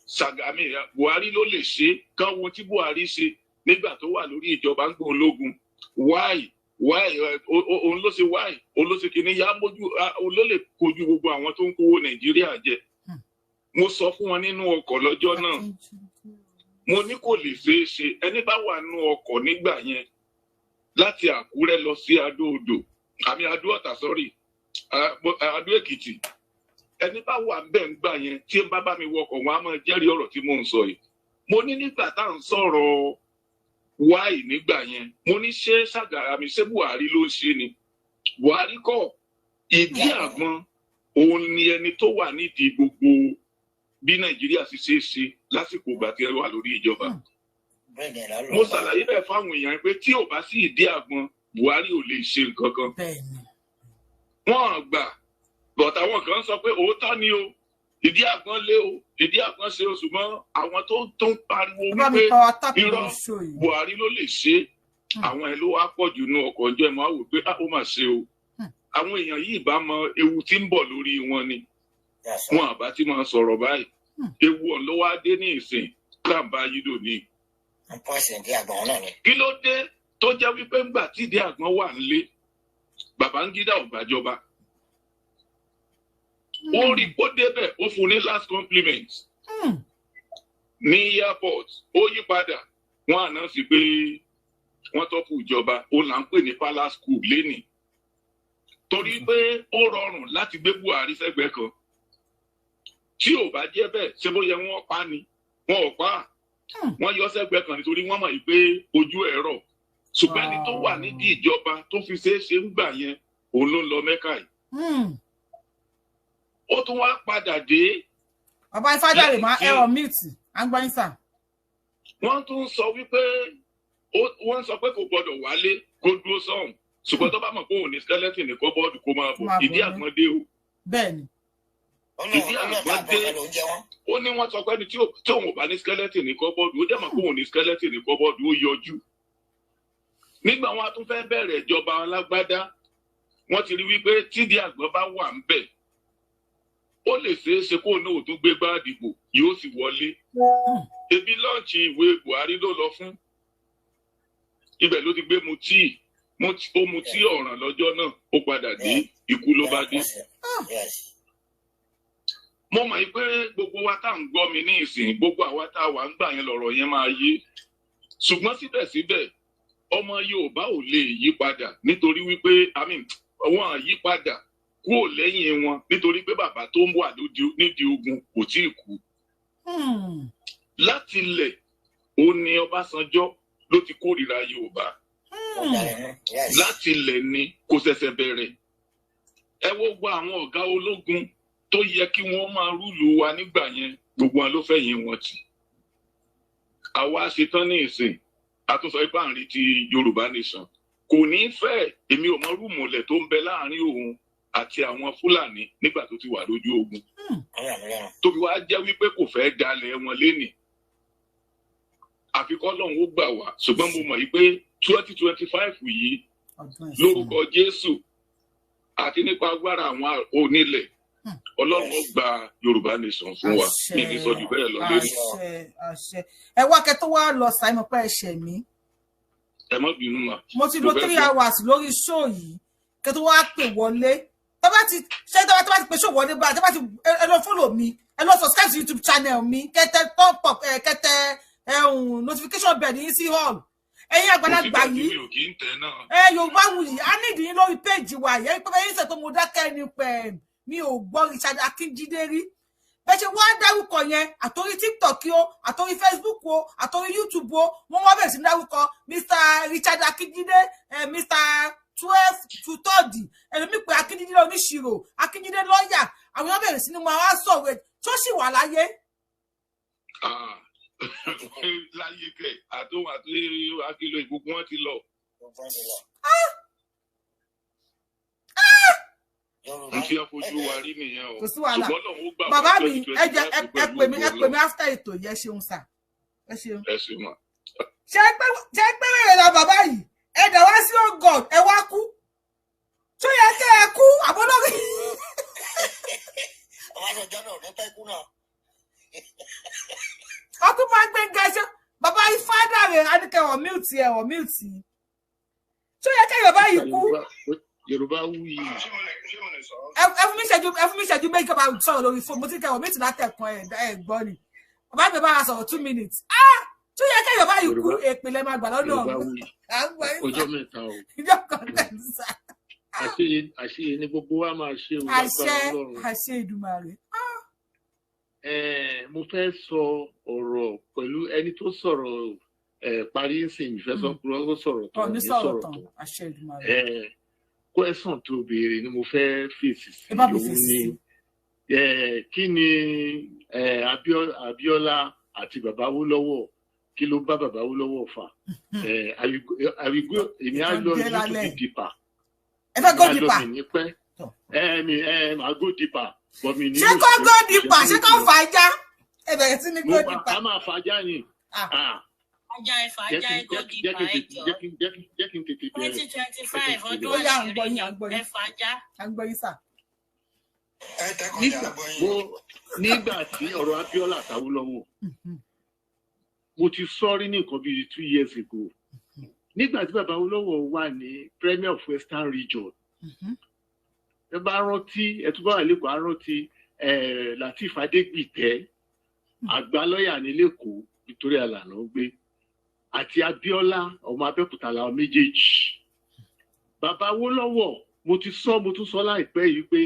Ṣàgàmì Buhari ló lè ṣe kán wo tí Buhari ṣe nígbà tó wà lórí ìjọba ń gbọ́ ológun. Why òun ló ṣe why òun ló ṣe kìíní yá mójú òun ló lè kojú gbogbo àwọn tó ń kówó Nàìjíríà jẹ. Mo sọ fún wọn nínú ọkọ̀ lọ́jọ́ náà. Mo ní kò lè ṣeé ṣe ẹni bá wà nínú ọkọ̀ nígbà yẹn láti Àkúrẹ́ lọ sí Adó Ọ̀tà Adó Èkìtì. Ẹni bá wà ń bẹ̀ ń gbà yẹn tí ń bá mi wọkọ̀ wọn á máa jẹ́rìí ọ̀rọ̀ tí mò ń sọ yìí. Mo ní nígbà tá à ń sọ̀rọ̀ wáì nígbà yẹn, mo ní ṣé Ṣàgàrí ṣé Buhari ló ń ṣe ni. Buhari kọ́ Ìdí Àgbọn òun ni ẹni tó wà nídìí gbogbo bí Nàìjíríà sì ṣe é ṣe lásìkò ìgbà tí ẹ wà lórí ìjọba. Mo ṣàlàyé bẹ́ẹ̀ fáwọn èèyàn pé tí ò bá sí Ìdí Àgbọn, Buhari ò lè ṣe nǹkan kan. Wọ́n gbà bọ̀t àwọn kan sọ pé òótọ́ ni o, Ìdí Àgbọn lé o, Ìdí Àgbọn ṣe o, ṣùgbọ́n àwọn tó ń pariwo wípé irọ́ Buhari ló lè ṣe, àwọn ẹ̀ ló wá pọ̀ jù nú ọkọ̀ ọjọ́ ẹ̀ máa wò pé ó mà ṣe o. Àwọn èèyàn yìí bá mọ ewu tí ń bọ̀ lórí wọn ni. Wọn àbá tí máa sọ̀rọ̀ báyìí. Ewu ọ̀n ló wá dé ní ìsìn káàmbá yídò ní. Kí ló dé tó jẹ́ wípé ńgbà tí Ìdí Àgbọn wà nílé, Babangida ò gbàjọba. Ó rí kó débẹ̀ ó fún ní last compliment. ní airport ó yí padà wọ́n àná sí pé wọ́n tọ́pù ìjọba ó là ń pè ní palace school lénìí torí pé ó rọrùn láti gbé Buhari sẹ́gbẹ̀ẹ́ kan tí ò bá jẹ́ bẹ́ẹ̀ ṣé bó yẹ wọ́n pa ni wọn ò pa wọ́n yọ sẹ́gbẹ̀ẹ́ kan nítorí wọ́n mọ̀ pé ojú ẹ̀rọ ṣùgbọ́n ẹni tó wà nídìí ìjọba tó fi ṣeé ṣe ń gbà yẹn òun ló ń lọ Mẹ́kà yìí ó tún wá padà dé. Bàbá Ifádàrè máa ẹ̀rọ mute àgbáyé sà. Wọ́n tún sọ wípé wọ́n sọ pé kò gbọdọ̀ wálé kó dúró sọ́hùn ṣùgbọ́n tó bá mọ̀ pé òun ní skeleton ní kọ́bọ́ọ̀dù kó máa bọ̀ ìdí àgbọ̀ndé o. Bẹ́ẹ̀ni. Ìdí àgbọ̀ndé ó ní wọ́n sọ pé ẹni tí òun ò bá ní skeleton ní kọ́bọ́ọ̀dù ó dẹ̀ mọ̀ pé òun ní skeleton ní kọ́bọ́ọ̀dù ó yọjú. Nígbà wọn a tún fẹ́ bẹ̀rẹ̀ ìjọba alágbádá wọ́n ti rí wípé tídìí àgbọ̀n bá wà ń bẹ̀ ó lè ṣeé ṣe kó náà tún gbé bá dìbò yóò sì wọlé. Ebi lọ́ọ̀nchì ìwé Buhari ló lọ fún ibẹ̀ ló ti gbé ó mutí ọ̀ràn lọ́jọ́ náà ó padà dé ikú ló bá dé. Mo mọ̀ pé gbogbo wa tá à ń gbọ́ mi ní ìsìn gbogbo àwa tá a wà ń gbà yẹn lọ̀rọ̀ yẹn máa yé ṣùgbọ́n síbẹ̀síbẹ̀ ọmọ Yorùbá ò lè yí padà nítorí wípé wọ́n á yí padà kúrò lẹ́yìn wọn nítorí pé bàbá tó ń wà nídìí ogun kò tí ì kú. Láti ilẹ̀ ó ní Ọbásanjọ́ ló ti kórìíra Yorùbá. Láti ilẹ̀ ni kò ṣẹ̀ṣẹ̀ bẹ̀rẹ̀. Ẹ wo gba àwọn ọ̀gá ológun tó yẹ kí wọ́n máa rúlù wa nígbà yẹn gbogbo wọn ló fẹ̀yìn wọn tì. Àwa ṣetán ní ìsìn àtúnṣe ipá àárín ti Yorùbá nation kò ní fẹ́ èmi ò mọ rúmọlẹ̀ tó ń bẹ láàrin òun àti àwọn Fúlàní nígbà tó ti wà lójú ogun tó fi wá jẹ́ wípé kò fẹ́ dalẹ̀ wọn lénìí àfikọ́ lọ́hùn ó gbà wá ṣùgbọ́n mo mọ̀ yìí pé 2025 yìí lórúkọ Jésù àti nípa agbára àwọn onílẹ̀ Ọlọ́run ó gba Yorùbá nation fún wa ní ìsọjú bẹ́ẹ̀ lọ lórí. Ẹ wá kẹ́ tó wá lọ Simon pé ẹ̀ṣẹ̀ mi. Ẹ má bínú mà. Mo ti lo 3 hours lórí show yìí kẹ́ tó wá pè wọlé. Tó bá ti pè show wọlé bá tó bá ti ẹ lọ follow mi ẹ lọ subscribe to YouTube channel mi kẹ́tẹ́ pop up kẹ́tẹ́ notification bell yín sí all. Ẹ̀yin àgbàlagbà yìí Yorùbáwùyí a need yín lórí page wa yẹn pé yín ṣe tó mo dákẹ́ ni pé mi ò gbọ́ Richard Akínjídé rí bẹ́ẹ̀ ṣe wọ́n á dárúkọ yẹn àtòrí TikTok o àtòrí Facebook o àtòrí YouTube o wọ́n wá bẹ̀rẹ̀ sí dárúkọ Mr. Richard Akínjídé Mr. 12 to 30 ẹlòmíì pé Akínjídé oníṣirò Akínjídé lọ́ọ̀yà àwọn èèyàn bẹ̀rẹ̀ sí ní máa wá sọ̀rọ̀ tó sì wà láyé. Láyé kẹ àtòwọn àti akílò ìbùkún wọn ti lọ. N tí a fojú wa rí nìyẹn o. Kò sí wàhálà. Bàbá mi ẹ pè mí after ètò yẹ ṣeun sà. Ẹ ṣeun. Ẹ ṣeun mà. Ṣé pé wèrè la bàbá yìí? Ẹ dẹ̀ wá sí oh God ẹ wá kú. Tó yẹ kẹ́ ẹ kú àbọ̀lọ́rí. Àwọn àjọjọ́ náà ló fẹ́ kú náà. Ọkùnrin máa ń gbé gẹ́ṣẹ́. Bàbá Ifádàrè Adékẹ́wọ̀ mute. Tó yẹ kẹ́ bàbá yìí kú. Yorùbáwùyí. Ẹ fún mi ṣẹ́jú méjì kọ́ bá sọ̀rọ̀ lórí fóònù mo ti kẹ́wọ̀ méjì látẹ̀kùn ẹ̀ gbọ́ ni. Bàbá mi bá wa sọ̀rọ̀ 2 minutes. Tó yẹ kẹ́ bàbá yìí kú èpìlẹ̀ máa gbà lọ́nà ọ̀hún. Ọjọ́ mẹ́ta o. Ìjọ kan lẹ́nu sá. Àṣeyẹ ni gbogbo wa máa ṣe o. Àṣẹ Ìdùmarè. Mo fẹ́ sọ ọ̀rọ̀ pẹ̀lú ẹni tó sọ̀rọ̀ parí ìsìn ìfẹ́ sọ pé ó sọ̀rọ̀ tó ní sọ̀rọ̀ tó. Àṣẹ Ìdùmarè. Kwẹ́sàn tó béèrè ni mo fẹ́ fèsì sí òun ni kí ni Abíọ́lá àti bàbá Awólọ́wọ̀ kí ló bá bàbá Awólọ́wọ̀ fà èmi á lọ ní dìpà ẹ fẹ́ go dìpà màá go dìpà ṣé kó go dìpà ṣé kó fà á já ẹ bẹ̀rẹ̀ sí ní go dìpà a máa fà á já ni. Ajá ẹ̀fà ajá ẹ̀kọ́ dìpà ẹ̀jọ́. Jẹ́ kí n tètè bẹ̀rẹ̀. 2025 ọdún àṣírí ẹ̀fà ajá. Nígbà tí ọ̀rọ̀ Abíọ́lá àtàwólọ́wọ̀ mo ti sọ rí ní nǹkan bíi 2 years ago nígbà tí bàbá Awólọ́wọ̀ wà ní Premier of Western Region ẹ bá rántí ẹ tún bá wà lẹ́kọ̀ọ́ á rántí Lateef Adégbìtẹ́ àgbà lọ́ọ̀yà ní lẹ́kọ̀ọ́ Victoria lànà gbé àti Abíọ́lá ọmọ Abẹ́òkúta làwọn méjèèjì. Bàbá Awólọ́wọ̀ mo tún sọ láìpẹ́ yìí pé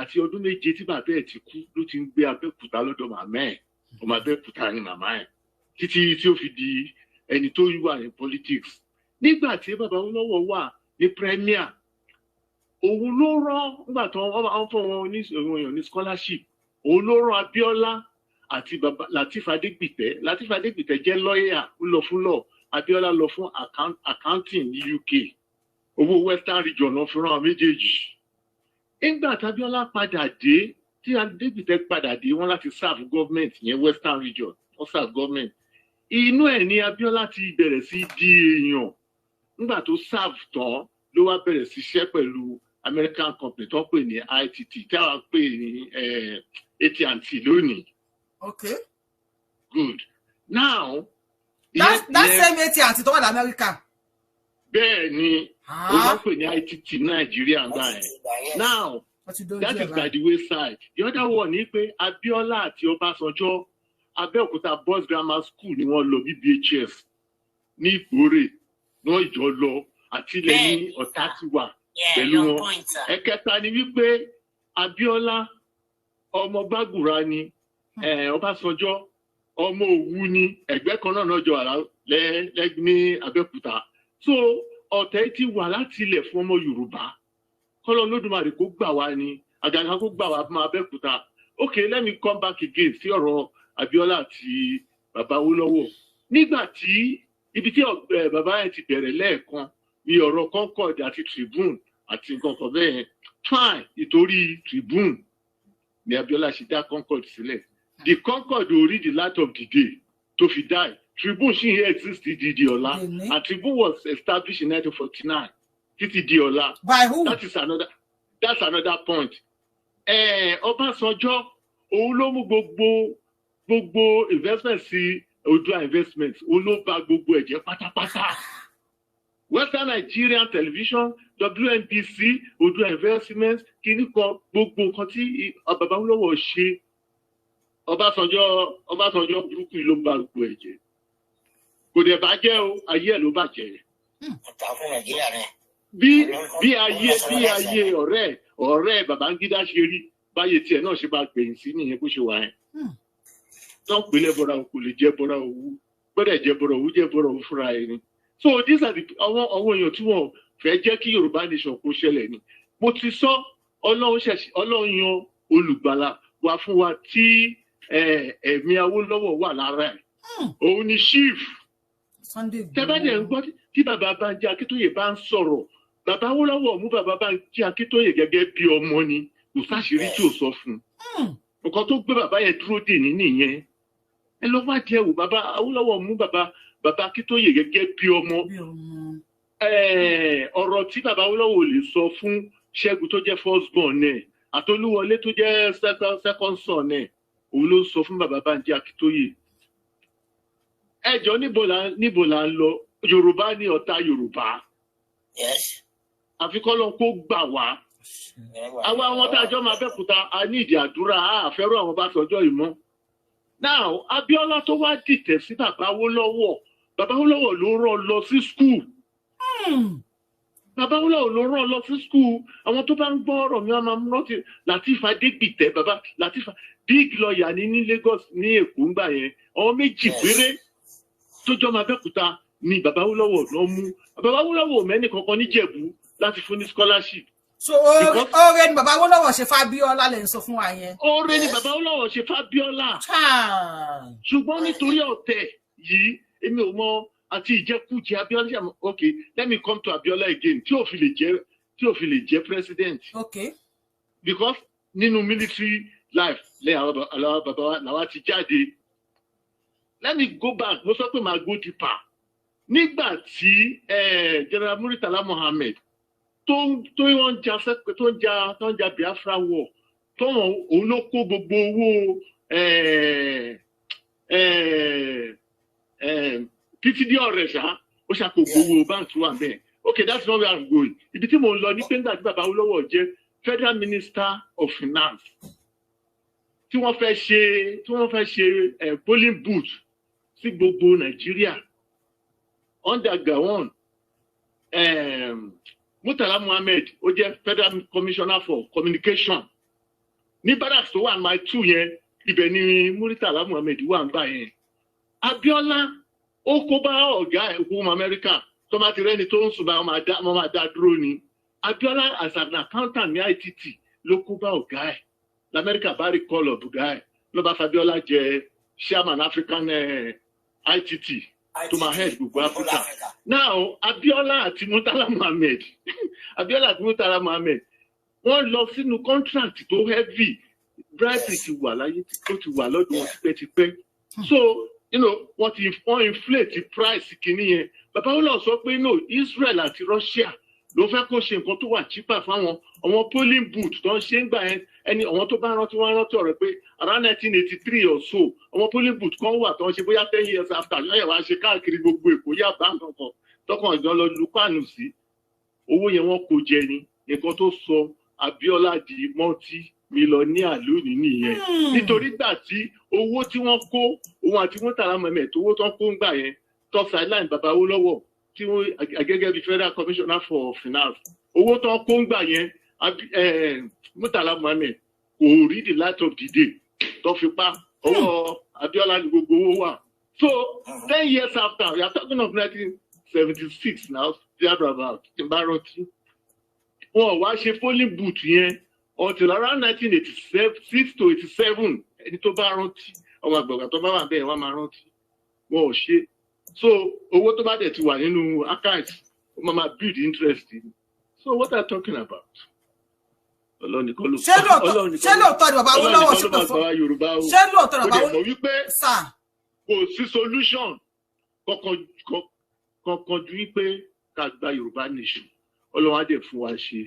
àti ọdún 7 tí bàbá ẹ̀ ti kú ló ti ń gbé Abẹ́òkúta lọ́dọ̀ màmá ẹ̀ ọmọ Abẹ́òkúta ni màmá ẹ̀ títí tí ó fi di ẹni tó wà ní politics. Nígbà tí bàbá Awólọ́wọ̀ wà ní premier òun ló rán nígbà tó wọ́n fún wọn ní scholarship òun ló rán Abíọ́lá àti bàbá Latif Adégbìtẹ́ jẹ́ lọ́ọ̀yà ó lọ fún law Abíọ́lá lọ fún accounting ní UK owó Western region náà fi rán méjèèjì. Nígbà tí Abíọ́lá padà dé tí Adégbìtẹ́ padà dé wọ́n láti serve government yẹn Western region wọ́n serve government inú ẹ̀ ní Abíọ́lá ti bẹ̀rẹ̀ sí di èèyàn nígbà tó serve tán ló wá bẹ̀rẹ̀ sí iṣẹ́ pẹ̀lú American company tó ń pè ní ITT tí a pè ní AT&T lónìí. Okay. Good. Now. That same AT&T tó wà ní America. Bẹ́ẹ̀ ni ó máa ń pè ní ITT Nigeria gbà ẹ̀. Now that is by the wayside. The other one ni pé Abíọ́lá àti Ọbásanjọ́ Abẹ́òkúta Boys Grammar School ni wọ́n lọ BBHS ní Ìgbòrè náà ìjọ lọ àti ilẹ̀ ní Ọ̀tá ti wà pẹ̀lú wọn. Ẹ̀kẹta ni wípé Abíọ́lá ọmọ Gbàgùrà ni Ọbásanjọ́ ọmọ Òwu ni ẹgbẹ́ kan náà jọ àrà ní Abẹ́òkúta. So ọ̀tẹ̀ ti wà láti ilẹ̀ fún ọmọ Yorùbá kọ́lọ́ Olódùmarè kó gbà wá ni àgàgà kó gbà wá fún Abẹ́òkúta. Okay, let me come back again sí ọ̀rọ̀ Abíọ́lá àti bàbá Awólọ́wọ̀. Nígbà tí ibi tí bàbá yẹn ti bẹ̀rẹ̀ lẹ́ẹ̀kan ní ọ̀rọ̀ Concord àti Tribune àti nǹkan kan bẹ́ẹ̀ fine ìtorí Tribune ni Abíọ́lá ṣe dá Concord sílẹ̀. The Concord ò rí the light of the day tó fi die. Tribune ṣì ń exist di ọ̀la and Tribune was established in 1949 títí di ọ̀la. By who? That's another point. Ọbásanjọ́ òun ló mú gbogbo investment sí Oòduà investment òun ló bà gbogbo ẹ̀jẹ̀ pátápátá. Western Nigerian Television WNBC Oòduà investment kìíní kan gbogbo nǹkan tí bàbá Awólọ́wọ̀ ṣe Ọbásanjọ́ burúkú ló bà gbogbo ẹ̀jẹ̀. Kò dẹ̀ bàjẹ́ o ayé ẹ̀ ló bàjẹ́. Ọ̀tá fún Nàìjíríà rẹ̀. Bí ayé ọ̀rẹ́ Babangida ṣe rí báyé tiẹ̀ náà ṣe máa gbẹ̀yìn sí nìyẹn bó ṣe wà yẹn. Tó ń pèlè bọ́ra kò lè jẹ́ bọ́ra òwú gbọ́dọ̀ jẹ́ bọ́ra òwú jẹ́ bọ́ra òwú fúnra ẹni. So these are àwọn èèyàn tí wọ́n fẹ́ jẹ́ kí Yorùbá nation kó ṣẹlẹ̀ ni. Mo ti sọ Ọlọ́run yan olùgbàlà wá fún wa tí ẹ̀mí Awólọ́wọ̀ wà lára ẹ̀. Òun ni chief. Tẹ́bàdẹ̀ ń gbọ́ tí bàbá Bánjí Akíntóyè bá ń sọ̀rọ̀ bàbá Awólọ́wọ̀ mú bàbá Bánjí Akíntóyè gẹ́gẹ́ bí ọmọ ni kò sáṣìírí tí ò sọ fún un. Nǹkan tó gbé bàbá yẹn dúró dè ní nìyẹn. Ẹ lọ wá díẹ̀ wò bàbá Awólọ́wọ̀ mú bàbá Akíntóyè gẹ́gẹ́ bí ọmọ. Ọ̀rọ̀ tí bàbá Awólọ́wọ̀ lè sọ fún Ṣẹ́gun tó jẹ́ first born ẹ̀ àtolúwọlé tó jẹ́ second son ẹ̀ òun ló sọ fún bàbá Bánjí Akíntóyè. Ẹjọ́ níbo là ń lọ Yorùbá ní ọ̀tá Yorùbá. Àfikọ́lọ́ kó gbà wá. Àwọn àwọn tá a jọ máa Abẹ́òkúta a ní ìdí àdúrà àfẹ́rọ̀ àwọn Ọbásanjọ́ ìmọ̀. Now Abíọ́lá tó wá dìtẹ̀ sí bàbá Awólọ́wọ̀ ló rán lọ sí school. Bàbá Awólọ́wọ̀ ló rán lọ sí school. Àwọn tó bá ń gbọ́ ọ̀rọ̀ mi wọ́n máa ń rántí Latif Adégbìtẹ́ bàbá Latif big lawyer ní Lagos ní Èkó ńgbà yẹn. Àwọn méjì péré tó jọ máa Abẹ́òkúta ni bàbá Awólọ́wọ̀ lọ mú. Bàbá Awólọ́wọ̀ mẹ́ni kankan níjẹ̀bú láti fún ní scholarship. So oore ni bàbá Awólọ́wọ̀ ṣe fábíọ́lá lè ń sọ fún wa yẹn. Oore ni bàbá Awólọ́wọ̀ ṣe fábíọ́lá. Ṣùgbọ́n nítorí ọ̀tẹ̀ yìí èmi ò mọ àti ìjẹkújẹ Abíọ́lá ṣe okay let me come to Abíọ́lá again tí ò fi lè jẹ́ president. Okay. Because nínú military life lẹ́yìn àwọn bàbá wa làwa ti jáde. Let me go back mo sọ pé màá go deeper. Nígbà tí General Muritala Mohammed tó ń jà Biafra war tó òun ló kó gbogbo owó PTD ọ̀rẹ́ ṣá ó ṣàkó gbogbo báńkì wà bẹ́ẹ̀. Okay, that's not where I'm going. Ibi tí mo ń lọ ní pé nígbà tí bàbá Awólọ́wọ̀ jẹ́ Federal Minister of Finance tí wọ́n fẹ́ ṣe polling booth sí gbogbo Nàìjíríà under Gawon Murtala Muhammed ó jẹ́ Federal Commissioner for Communication ní barracks tó wà ní mile 2 yẹn ibẹ̀ ni Murtala Muhammed wà ń gbà yẹn. Abiola ó kó bá ọ̀gá ẹ̀kọ́ Amẹ́ríkà tó bá ti rẹ́ni tó ń sùn bá wọn máa dá dúró ni. Abiola as an accountant ní ITT ló kó bá ọ̀gá ẹ̀ l'Amẹ́ríkà bá rí call of ọ̀gá ẹ̀ ló bá Fabiola jẹ chairman African ITT to my head gbogbo Africa. Now Abiola àti Murtala Muhammed wọ́n lọ sínú contract tó heavy bribery ti wà láyé tó ti wà lọ́dún wọn tipẹ́tipẹ́. So wọ́n inflate price kìíní yẹn. Bàbá wọn lọ sọ pé no Israel àti Russia ló fẹ́ kó ṣe nǹkan tó wà cheaper fáwọn àwọn polling booth tó ń ṣe ń gbà yẹn ẹni àwọn tó bá rántí wọn rántí ọ̀rẹ́ pé around 1983 or so àwọn polling booth kan wà tó ń ṣe bóyá 10 years after yọ̀ọ́ wá ṣe káàkiri gbogbo Èkó yá bá nǹkan kan tọkàn ìjọ lọ lu pàánù sí owó yẹn wọn kò jẹ ni nǹkan tó sọ Abiola di multi-millionaire lónìí nìyẹn nítorí gbà tí owó tí wọ́n kó òun àti Murtala Muhammed owó tó ń kó ń gbà yẹn top sideline bàbá owó lọ́wọ́ tí wọ́n gẹ́gẹ́ bí Federal Commissioner for Finance owó tó ń kó ń gbà yẹn Murtala Muhammed kò rí the light of the day tó fi pa ọwọ́ Abiola ní gbogbo owó wà. So 10 years after we are talking of 1976 now thereabout ìbárọ̀tí wọn wá ṣe polling booth yẹn until around 1986 to 87 ẹni tó bá rántí ọmọ àgbàgbà tó bá wà bẹ́ẹ̀ wọ́n máa rántí wọn ò ṣe. So owó tó bá dẹ̀ ti wà nínú archives ó máa build interest in. So what are you talking about? Ṣé lóòótọ́ ni bàbá Awólọ́wọ̀ ṣe pé fún ṣé lóòótọ́ ni bàbá Awólọ́wọ̀ sà kò sí solution kankan ju wípé ká gba Yorùbá nation Ọlọ́run á dẹ̀ fún wa ṣe.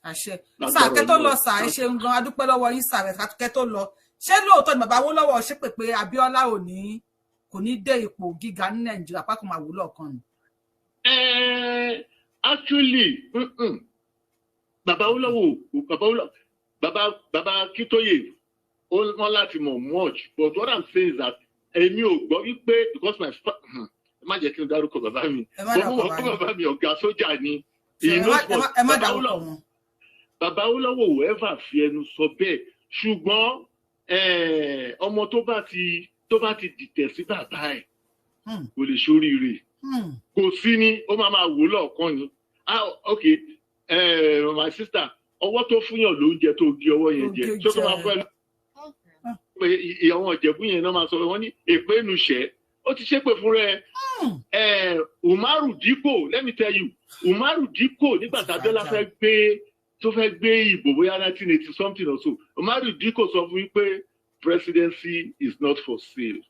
Àṣẹ sà kẹ́tọ́ lọ sà ẹ ṣeun gan adúpẹ́ lọ́wọ́ yín sà kẹ́tọ́ lọ ṣé lóòótọ́ ni bàbá Awólọ́wọ̀ ṣe pé Abiola kò ní dé ipò gíga ní Nàìjíríà pákó máa wò lọ́ọ̀kan ni. Actually bàbá Awólọ́wọ̀ bàbá Akíntóyè wọ́n láti mọ̀ much but what I'm saying is that èmi ò gbọ́ wípé because my má jẹ́ kí n dárúkọ bàbá mi bàbá mi ọ̀gá sójà ni bàbá Awólọ́wọ̀ ò ever fi ẹnu sọ bẹ́ẹ̀ ṣùgbọ́n ọmọ tó bá ti dìtẹ̀ sí bàbá ẹ̀ kò lè ṣoríire kò sí ni ó máa wò lọ́ọ̀kan ni okay my sister ọwọ́ tó fúnyàn lóúnjẹ tó gé ọwọ́ yẹn jẹ tó tó máa fẹ́ pé àwọn ìjẹ̀bú yẹn náà máa sọ wọ́n ní èpè nùṣẹ́ ó ti ṣépè fún rẹ̀ Umaru Dikko let me tell you Umaru Dikko nígbà tí Abiola fẹ́ gbé ìbò bóyá 1980 something or so Umaru Dikko sọ fún mi pé presidency is not for sale.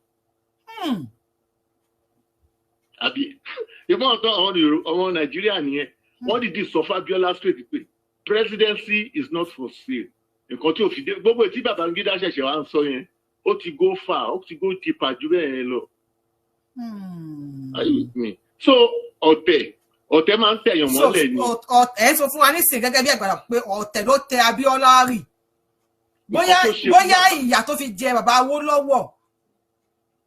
Àbí ìbọn ọ̀tọ̀ ọmọ Nàìjíríà nìyẹn wọ́n dìde sọ fún Abiola straight pé presidency is not for sale. Nǹkan tí ò fi dé gbogbo tí Babangida ṣẹ̀ṣẹ̀ wá ń sọ yẹn ó ti go far ó ti go deeper jù bẹ́ẹ̀ lọ. Are you with me? So ọ̀tẹ̀ máa ń tẹ̀yàn mọ́lẹ̀ ni. Ẹ sọ fún wa nísìnyí gẹ́gẹ́ bí àgbàdo pé ọ̀tẹ̀ ló tẹ Abiola rì bóyá ìyà tó fi jẹ bàbá Awólọ́wọ̀.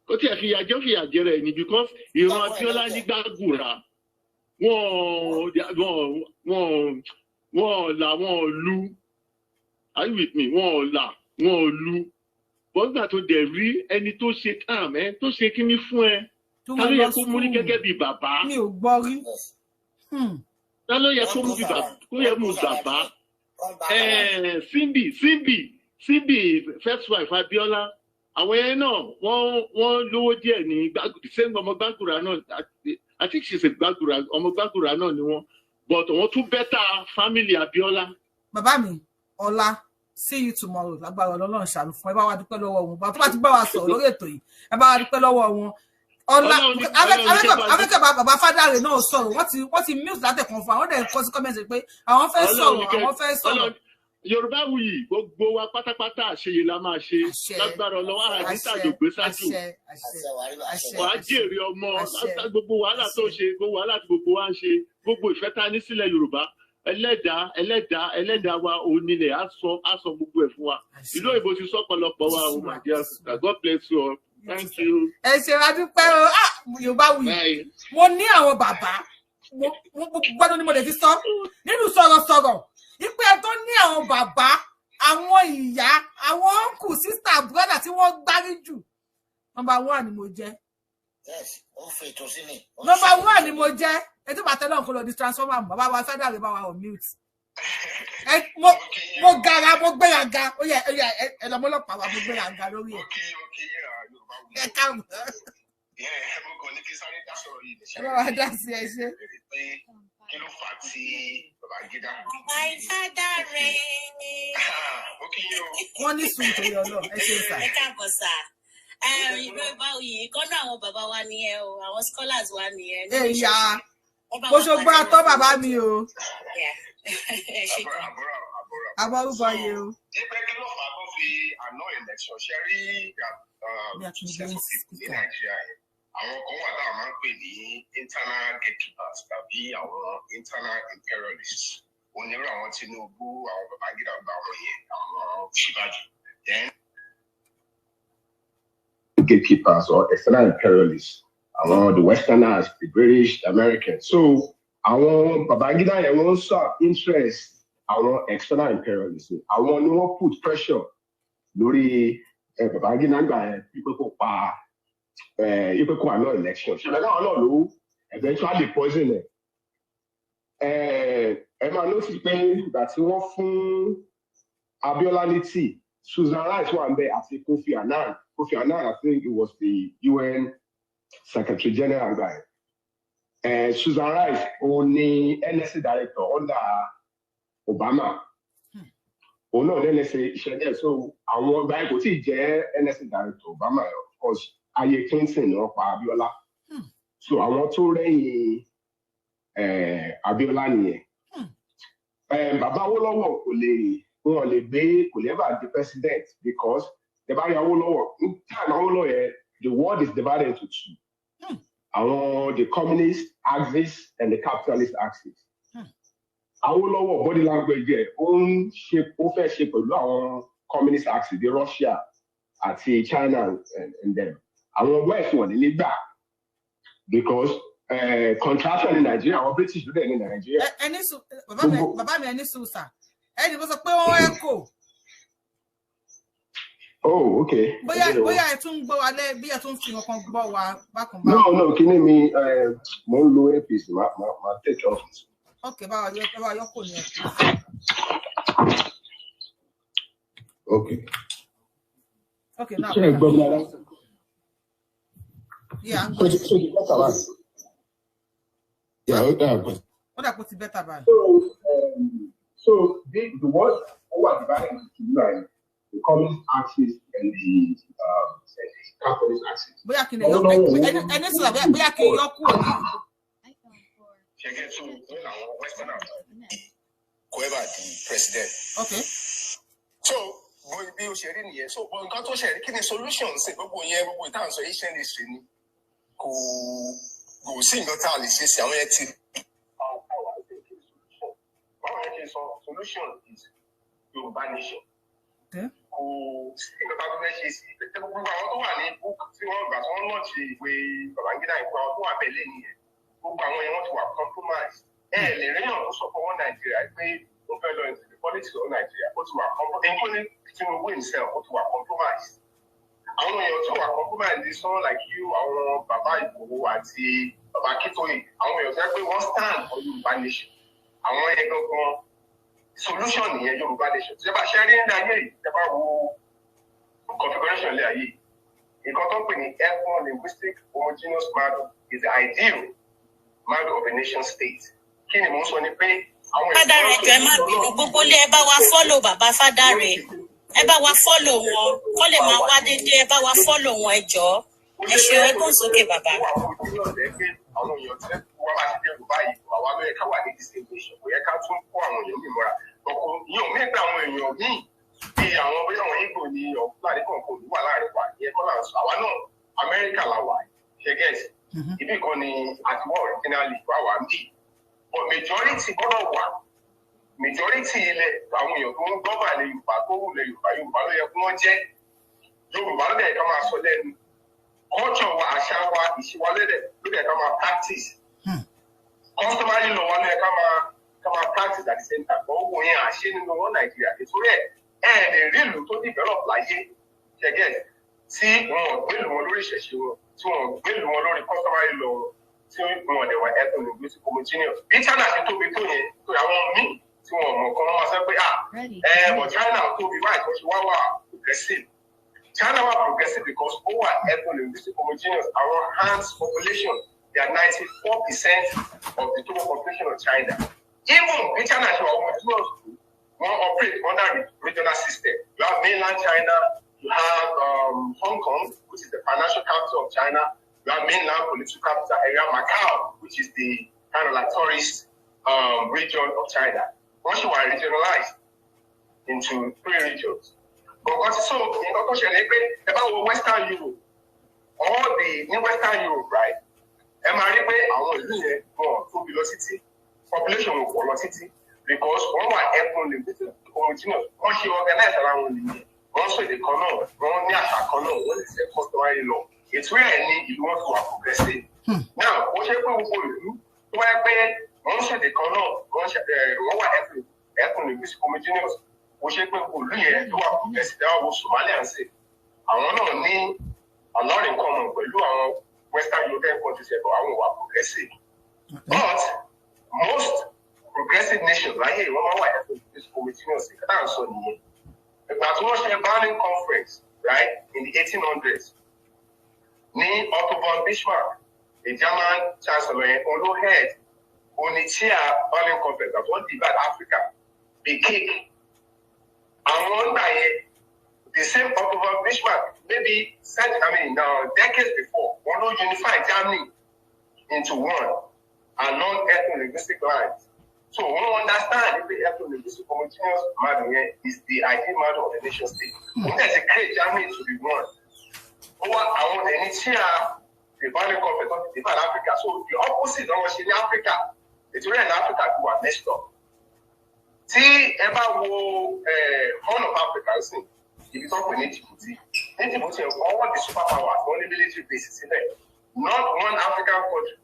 Ó tiẹ̀ fìyà jẹ rẹ̀ ni because ìran Abiola ní gbàgùrà wọ́n lu. Are you with me? Wọ́n lu. Bọ́gbà tó dẹ̀ rí ẹni tó ṣe tó ṣe kíní fún ẹ. Ta ló yẹ kó mú ní gẹ́gẹ́ bí bàbá? Mi ò gbọ́ rí. Ta ló yẹ kó mú bí bàbá? Kó yẹ mú bàbá. Simbi first wife Abiola. Àwọn yẹn náà wọ́n lówó díẹ̀ ní same ọmọ Gbàgùrà náà. I think she's a Gbàgùrà ọmọ Gbàgùrà náà ni wọ́n. But wọ́n tún better family Abiola. Bàbá mi, Ọlá, see you tomorrow. Lágbára Ọlọ́run ṣàánú fún ẹ bá wa dúpẹ́ lọ́wọ́ wọn. Bàbá tó bá ti bá wa sọ̀rọ̀ lórí ètò yìí. Ẹ bá wa dúpẹ́ lọ́wọ́ wọn. Ọlá, afẹ́kẹ́ bàbá Fádàrè náà sọ̀rọ̀. Wọ́n ti mute látẹ̀kùn fún àwọn dẹ̀ kọ́ sí kọ́mẹ́ntì pé àwọn fẹ́ sọ̀rọ̀. Yorùbáwùyí gbogbo wa pátápátá àṣeyè la máa ṣe lágbára Ọlọ́run àdìsàjò gbé sájú wàá jèrè ọmọ gbogbo wàhálà tó ṣe gbogbo wàhálà tí gbogbo wa ń ṣe gbogbo ìfẹ́ ta ní sílẹ̀ Yorùbá ẹlẹ́dàá wa onílẹ̀ á sọ gbogbo ẹ̀ fún wa. Ìlú òyìnbó ti sọ pọ̀lọpọ̀ wa o, my dear sister. God bless you all. Thank you. Ẹ ṣe wá dúpẹ́ o, Yorùbáwùyí. Mo ní àwọn bàbá, mo gbọ́dọ̀ ni mo lè fi sọ nínú sọ̀rọ̀sọ̀rọ̀. Ipe tó ní àwọn bàbá, àwọn ìyá, àwọn uncle, sister, brother tí wọ́n gbárí jù. Number 1 ni mo jẹ́. Yes, ó fi ètò sí mi. Number 1 ni mo jẹ́. Ètò bàtẹ́lọ̀ kò lọ di transformer mọ̀. Bàbá wa fẹ́dà rẹ̀ bá wa on mute. Mo gara, mo gbéraga. Ó yẹ ẹ lọ mọ́lọ́pàá wa, mo gbéraga lórí ẹ̀. Ẹ káàbọ̀. Mo kàn ní kí sáré dá sọ̀rọ̀ yìí. Ẹ bá wa dá sí ẹ ṣe. Kí ló fà á tí Babangida? Bàbá ìfádà rẹ̀. Wọ́n ní sùn tó yọ lọ, ẹ ṣe sà. Ẹ káàbọ̀ sà. Yorùbáwùyí kọ́nà àwọn bàbá wa nìyẹn o, àwọn scholars wa nìyẹn. Ìyá, mo ṣogbó àtọ́ bàbá mi o. Ẹ ṣe gan. Àbọ̀rúbọ yẹ o. Ibẹ̀ kí ló fà á tó fi àná election ṣe rí ní Nàìjíríà yẹn. Àwọn kan wà táwọn máa ń pè ní internal gatekeepers tàbí àwọn internal imperialists. Onírú àwọn Tinubu, àwọn Babangida gba àwọn yẹn, àwọn Ṣíbàjì. Then gatekeepers or external imperialists, the Westerners, the British, the Americans. So, Babangida yẹn wọ́n serve interest external imperialists. Ni wọ́n put pressure lórí Babangida gbà yẹn pípé kó pa pípé kó àná election. Ṣùgbọ́n káwọn náà ló eventually poison ẹ̀. Ẹ máa notice pé ìgbà tí wọ́n fún Abiola ní tíì, Susan Rice wà ń bẹ àti Kofi Annan. Kofi Annan, I think it was the UN Secretary General guy. Susan Rice, only NSA director under Obama. Oh no, NSA ìṣẹ̀lẹ̀. So àwọn ọgbà kò tí jẹ́ NSA director Obama, of course, ayé Clinton ló pa Abiola. So àwọn tó rẹ́yìn Abiola nìyẹn. Bàbá Awólọ́wọ̀ kò lè ever be president because the world is divided into two. The communist axis and the capitalist axis. Awólọ́wọ̀ body language there, own shape, offer shape of our communist axis, the Russia, àti China and them. Our West one in back because contraction in Nigeria, our British do that in Nigeria. Bàbá mi ẹni sùn sà. Ẹni bó sọ pé wọ́n ẹ̀kọ́. Oh, okay. Bóyá ẹ tún gbọ́ wa lẹ́ bí ẹ tún fi ọkàn gbọ́ wa bákan bá. No, kí ni mi mo ń lo APC ma take off. Okay, báwa yọ kò ní ẹ. Okay. Okay, now. Ṣé ẹ gbọ́ mi lára? Yeah, I'm good. So the better one. Yeah, what I put it better by. So the world over divided into two, the communist axis and the capitalist axis. Bóyá kí ni ẹni sọ bóyá kí yọ kúrò ní. Check it to when our Westerners whoever the president. Okay. So bí o ṣe rí nìyẹn. So nǹkan tó ṣe rí kí ni solution sí gbogbo yẹn gbogbo ìtàn sọ Asian history ni kò sí nǹkan tá a lè ṣe sí àwọn yẹn ti. Solution is Yoruba nation. Kò sí nǹkan tá a tó fẹ́ ṣe sí gbogbo àwọn tó wà ní book tí wọ́n gbà tí wọ́n náà ṣe ìwé Babangida ìgbà àwọn tó wà bẹ̀lẹ̀ nìyẹn gbogbo àwọn yẹn wọ́n ti wà compromise. Lè réyàn tó sọ fún wọn Nàìjíríà pé ó fẹ́ lọ into the politics of Nigeria ó ti wà including Tinubu himself ó ti wà compromise. Àwọn èèyàn tó wà compromise ní someone like you àwọn bàbá Ìgbòho àti bàbá Akíntóyè àwọn èèyàn tó yẹ pé wọ́n stand for Yorùbá nation. Àwọn yẹn gangan solution nìyẹn Yorùbá nation. Ṣé ṣe rí ní ayé yìí ṣe bá wo configuration lé ayé yìí. Nǹkan tó ń pè ní ethno-linguistic homogeneous model is the ideal model of a nation state. Kí ni mò ń sọ ni pé àwọn Fádàrẹ jọ ẹ má bínú gbogbo ilé ẹ bá wa follow bàbá Fádàrẹ ẹ bá wa follow wọn kó lè máa wá dédé ẹ bá wa follow wọn ẹ jọ̀ọ́ ẹ ṣe ẹgbọn sókè bàbá. Àwọn èèyàn tẹ́ wọ́n bá ti dé Yorùbá yìí àwa ló yẹ ká wà ní distinction kò yẹ ká tún kó àwọn èèyàn míì mọ́ra ọkọ̀ yóò mẹ́ta àwọn èèyàn míì bí àwọn bóyá àwọn Ìgbò ní ọ̀fúlàní kọ̀ọ̀kan òní wà láàrin wa ìyẹn kọ́ láǹsọ àwa náà Amẹ́ríkà là wà ṣẹ́gẹ́sì ibì kan ni àtiwọ́ originally wà wà ń bì but majority gbọ́dọ̀ wà majority ilẹ̀ àwọn èèyàn tó ń gbọ́bà lè Yorùbá tó wù lè Yorùbá ló yẹ kí wọ́n jẹ́ Yorùbá ló dẹ̀ ká máa sọ lẹ́nu culture wa àṣà wa ìṣíwálẹ́dẹ̀ ló dẹ̀ ká máa practice customary law wa ló yẹ ká máa practice at the same time owó yẹn àṣẹ nínú wọn Nàìjíríà nítorí ẹ̀ lè rí ìlú tó develop láyé ṣẹ̀gẹ̀ tí wọn gbélú wọn lórí ìṣẹ̀ṣe wọn tí wọn gbélú wọn lórí customary law wọn tí wọn dẹ̀ wà ethno-linguistic homogeneous bí China ṣe tóbi tó yẹn tó àwọn míì tí wọn mọ̀ kan wọ́n máa sọ pé but China tóbi báyìí tó ṣe wá progressive China wà progressive because ó wà ethno-linguistic homogeneous our hands population they are 94% of the total population of China even bí China ṣe wà homogeneous wọ́n operate under the regional system you have mainland China you have Hong Kong which is the financial capital of China you have mainland political capital area Macau which is the kind of like tourist region of China. Once you are regionalized into 3 regions. But also, in about Western Europe, in Western Europe, right? Velocity, population of velocity, because one were ethno-linguistic homogeneous. Once you organize around also the economy, one near economy, what is the customary law? It's where I need you want to progressive. Now, what you do, once the economy, once the ethno-linguistic homogeneous, what you do, progressive, Somalians say, I want to need a lot in common with you, Western European countries, but I want to progressive. But most progressive nations, like here, this homogeneous, but was a Berlin conference, right, in the 1800s. Otto von Bismarck, the German chancellor, although head on the chair Berlin conference that was divide Africa, the cake. And one day, the same Otto von Bismarck, maybe decades before, want to unify Germany into one along ethno-linguistic lines. So we understand if the ethno-linguistic homogeneous model is the ideal model of the nation state. We need to create Germany to be one. I want any share the Berlin conference of the Africa. So the opposite of what's in Africa, it's really in Africa who are messed up. See, about Horn of Africa, if you talk with Djibouti, all the superpowers, all the military bases in there. Not one African country,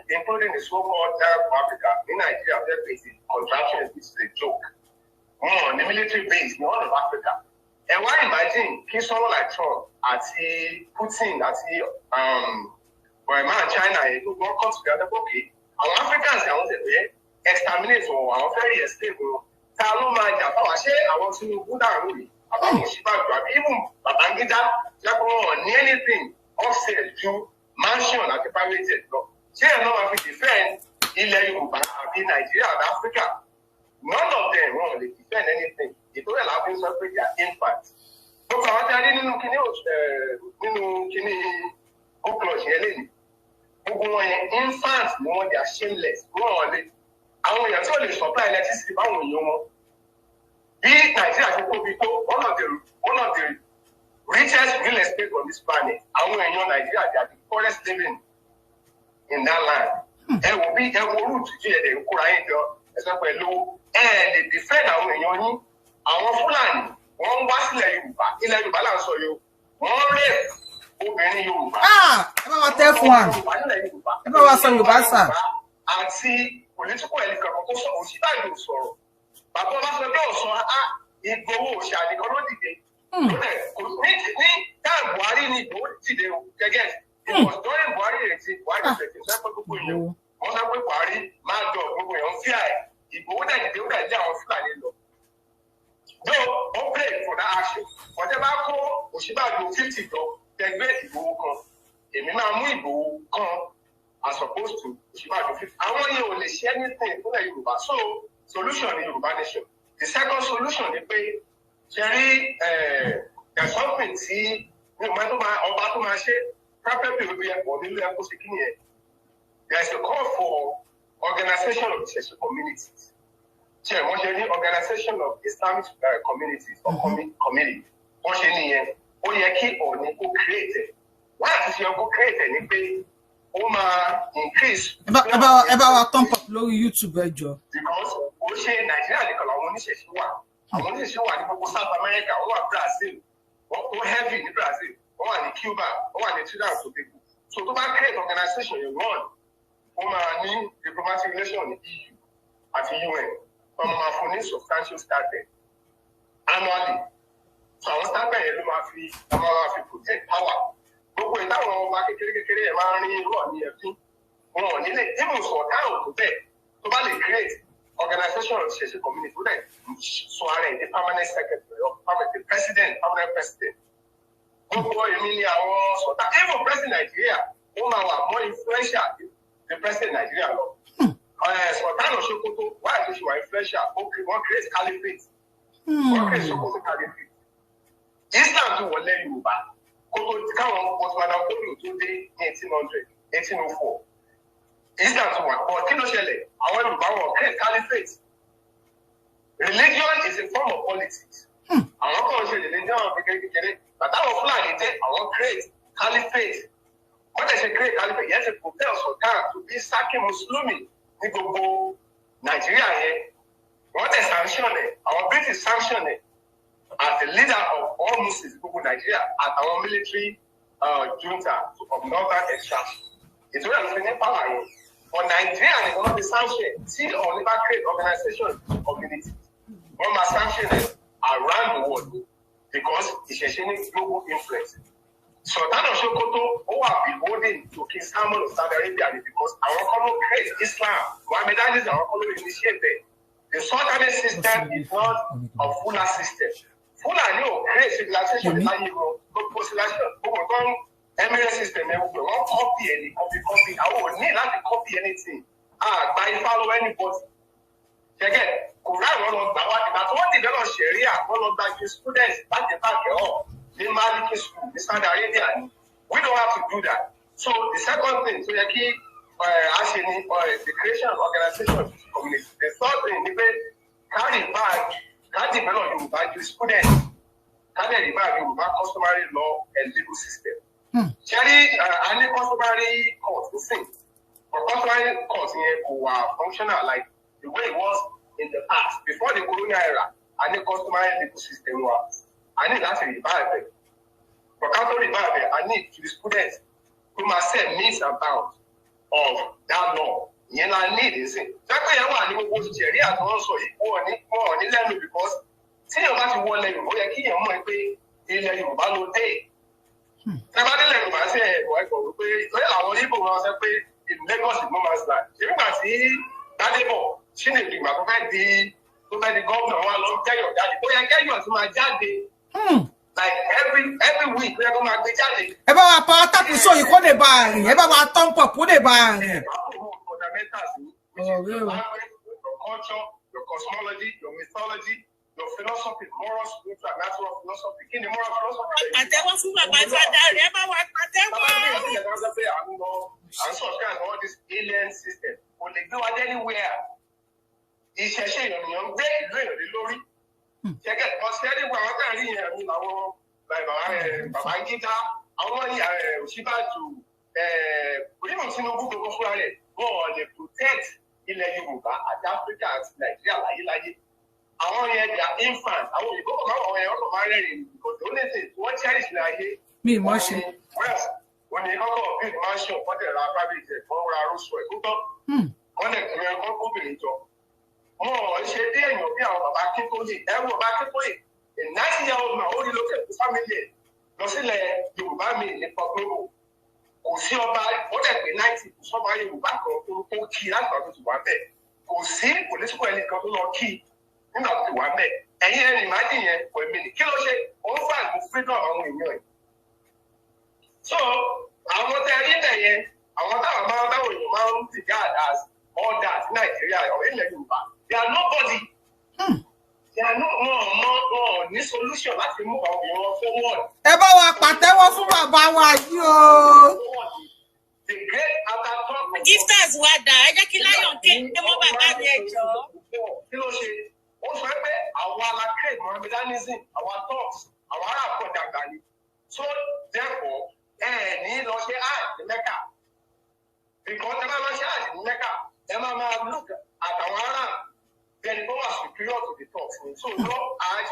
including the so-called Arab Africa, in Nigeria, they're facing contractions, which is a joke. The military base in all of Africa. And why imagine someone like Trump, Putin, China, who don't come together, okay, our Africans, I want to exterminate or our very stable. I want to go down with even Babangida, anything offset to mansion at the private sector. Say no one will defend Yoruba in Nigeria and Africa. None of them want to defend anything. It will allow them to separate their impact. But I didn't look infants, they are shameless. I want to supply electricity. Nigeria one of the richest real estate on this planet. I want to Nigeria, they are the poorest living in that land. And will be root to the Ukraine, and they defend our Fulani. One was in the balance of you. One rape. And see political helicopter. But what was the door? So it goes, shall the Corodi. It was during Buhari exit. Why does it example to you? One of the party, my dog, we on CI. It would have do that down flying. Though, okay for that action. Whatever call, Ushiba do 50 though, then great will come. A man will come as opposed to Ushiba do 50. I want you only share anything for Yoruba. So, solution in Yoruba nation. The second solution, they pay. Jerry, there's something, see, no matter my share. There's a call for organization of Church communities. Organization of Islamic communities or community. Created. Why is your created? Increase about our thumb up low YouTube, Joe. Because ṣe Nàìjíríà nìkan làwọn oníṣẹ̀ṣe wà àwọn oníṣẹ̀ṣe wà ní gbogbo South America wọ́n wà Brazil wọ́n heavy ní Brazil wọ́n wà ní Cuba wọ́n wà ní Trinidad and Tobago so tó bá create organization yẹn run wọ́n máa ní diplomatic relation ní EU àti UN wọ́n máa fún ní substantial stipend annually so àwọn stipend yẹn ló máa fi protect power gbogbo ìtàwọn ọba kékeré ẹ̀ máa ń rí rọ̀ ní ẹ̀fín wọn ò nílé ìmùsùn ọ̀daràn tó bẹ́ẹ̀ tó bá lè create organization ṣẹṣẹ community ó dẹ̀ sọ ara ẹ̀ ní permanent secretary or permanent president gbogbo èmi ni àwọn sọ̀tà even president Nigeria ó máa wà more influential the president Nigeria lọ sọ̀tà lọ Sokoto wáyé tó ṣe wà influential wọ́n create caliphate wọ́n create Sokoto caliphate Islam tó wọlé Yorùbá kótó káwọn ọ̀sán àdàkọ́lù tó dé ní 1804 Islam tó wà pọ̀ kí ló ṣẹlẹ̀ àwọn Yorùbá wọn create caliphate religion is a form of politics àwọn kan ṣe religion kékeré bàtàwọn Fúlàní jẹ́ àwọn create caliphate wọ́n tẹ̀ ṣe create caliphate yẹn ti propel Sultan to be saki Mùsùlùmí ní gbogbo Nàìjíríà yẹn wọ́n tẹ̀ sanction ẹ̀ àwọn British sanction ẹ̀ as the leader of all Muslims gbogbo Nigeria àtàwọn military junta of northern extraction ìtura ló fi ní power yẹn for Nigeria ni wọ́n ti sanction tí ọ̀nì bá create organization community wọ́n máa sanction it around the world because ìṣẹ̀ṣẹ̀ ní global influence Sultan of Sokoto ó wà beholden to King Salman of Saudi Arabia because àwọn kan ló create Islam Mohammedanism àwọn kan ló initiate the Sultanate system is not a fuller system. Fúlàní ò create civilization láyé wọn gbogbo civilization gbogbo nǹkan emirate system ẹ̀ gbogbo wọn copy ẹni copy àwọn ò ní láti copy anything àgbà ifá lọ́wọ́ anybody gẹ́gẹ́ kò ráàyè wọn lọ gbà wá ìgbà tí wọ́n dìbẹ́ lọ ṣẹ̀ríà wọ́n lọ gba ju students láti báàkì ọ̀ ní Maliki school ní Saudi Arabia ni we don't have to do that so the second thing tó yẹ kí a ṣe ni the creation of organization community the third thing ni pé carry bag káàdì mẹ́lọ̀ Yorùbá ju student káàdì ẹ̀rìbá Yorùbá customary law and legal system. ṣẹ́rí a ní customary court nísìn but customary court yẹn kò wà functional like the way it was in the past before the colonial era a ní customary legal system wa a ní láti rìbá ẹ̀fẹ̀ but ká tó rìbá ẹ̀fẹ̀ a ní to the student who must set means and bounds of that law. Ìyẹn la ní ìdínsìn. Pẹ́pẹ́ yẹn wà ní gbogbo ìṣẹ̀rí àtọ́wọ́ sọ yìí wọ́n ní lẹ́nu because tí èèyàn bá ti wọlé Yorùbá yẹ kí èèyàn mọ̀ pé ilẹ̀ Yorùbá ló dé. Ṣé bá nílẹ̀ Yorùbá sí ẹ̀kọ́ wípé lọ́yẹ̀ làwọn Ìgbò wọn sọ pé Lagos is no man's land. Ṣé nígbà tí Gbádébọ̀ sínú ìgbìmọ̀ tó fẹ́ di gómìnà wa lọ jẹ́yọ̀ jáde ó yẹ kẹ́yọ̀ tó máa jáde. Like every week ó yẹ kó máa gbé jáde. Ẹ bá wa pa tápù sóyè kó lè bá a rìn ẹ bá wa tán pọ̀ kó lè bá a rìn. Which is your language, your culture, your cosmology, your mythology, your philosophy, moral, spiritual, natural philosophy. Kí ni moral philosophy? Àtẹ́wọ́ fún bàbá Fádà rẹ̀ bá wa pàtẹ́wọ́. I'm subscribing all this alien system. Kò lè gbé wa dé anywhere. Ìṣẹ̀ṣe ènìyàn gbé ìlú èèyàn lórí. Ṣẹ́gẹ̀ ọ̀sẹ̀rì wà wọ́n kàn rí yẹn ní àwọn bàbá Gíta, àwọn Òṣìbàjò, onímọ̀ Tinubu gbogbo fúnra rẹ̀. Wọ́n lè protect ilẹ̀ Yorùbá àti Áfíríkà àti Nàìjíríà láyéláyé. Àwọn yẹn they are infants. Àwọn òyìnbó kan máa wọ̀ yẹn wọ́n kàn máa rẹ́rìn because the only thing wọ́n cherish ní ayé. Mi ì mọ̀ ṣe. Wọ́n ní kọ́kọ́ build mansion wọ́n tẹ̀ ra private jet wọ́n ra Rolls Royce tó tọ́. Wọ́n lè kiri ẹ̀kọ́ kóbìnrin jọ. Wọ́n ṣe bí èèyàn bí àwọn bàbá Akíntóyè. Ẹ̀rù bàbá Akíntóyè a 90-year-old man ó relocate to family ẹ̀ lọ sílẹ̀ Yorùbá mi ní Pọ̀gbọ́n. Kò sí ọba wọ́n dẹ̀ pé 90 kò sọ́ba Yorùbá kan tó kí láti ọdún tó wà bẹ́ẹ̀. Kò sí political elite kan tó lọ kí nígbà tó wà bẹ́ẹ̀. Ẹ̀yin ẹni ìmájì yẹn kò èmi ní kí ló ṣe òun fà ní freedom àwọn èèyàn yìí. So àwọn tẹ ẹrí bẹ̀ yẹn àwọn táwọn èèyàn máa ń regard as all that Nàìjíríà ọ̀rẹ́ ilẹ̀ Yorùbá they are nobody. They are not wọn ní solution láti mú àwọn èèyàn wọn forward. Ẹ bá wa pàtẹ́wọ́ fún bàbá wa yìí o. The great Atatürk. Gifters wa dà ẹ jẹ́ kí Lion ké ẹ mọ́ bàbá mi ẹ jọ. Kí ló ṣe? Ó sọ pé àwọn alákẹ́ Mohammedanism, àwọn Turks, àwọn ará àkọ́dàgbà ni. So therefore, ní lọ ṣe àjì Mẹ́kà. Because ẹ máa lọ ṣe àjì Mẹ́kà, ẹ máa look àtàwọn ará. Bẹ̀rẹ̀ tó superior to the top. So no add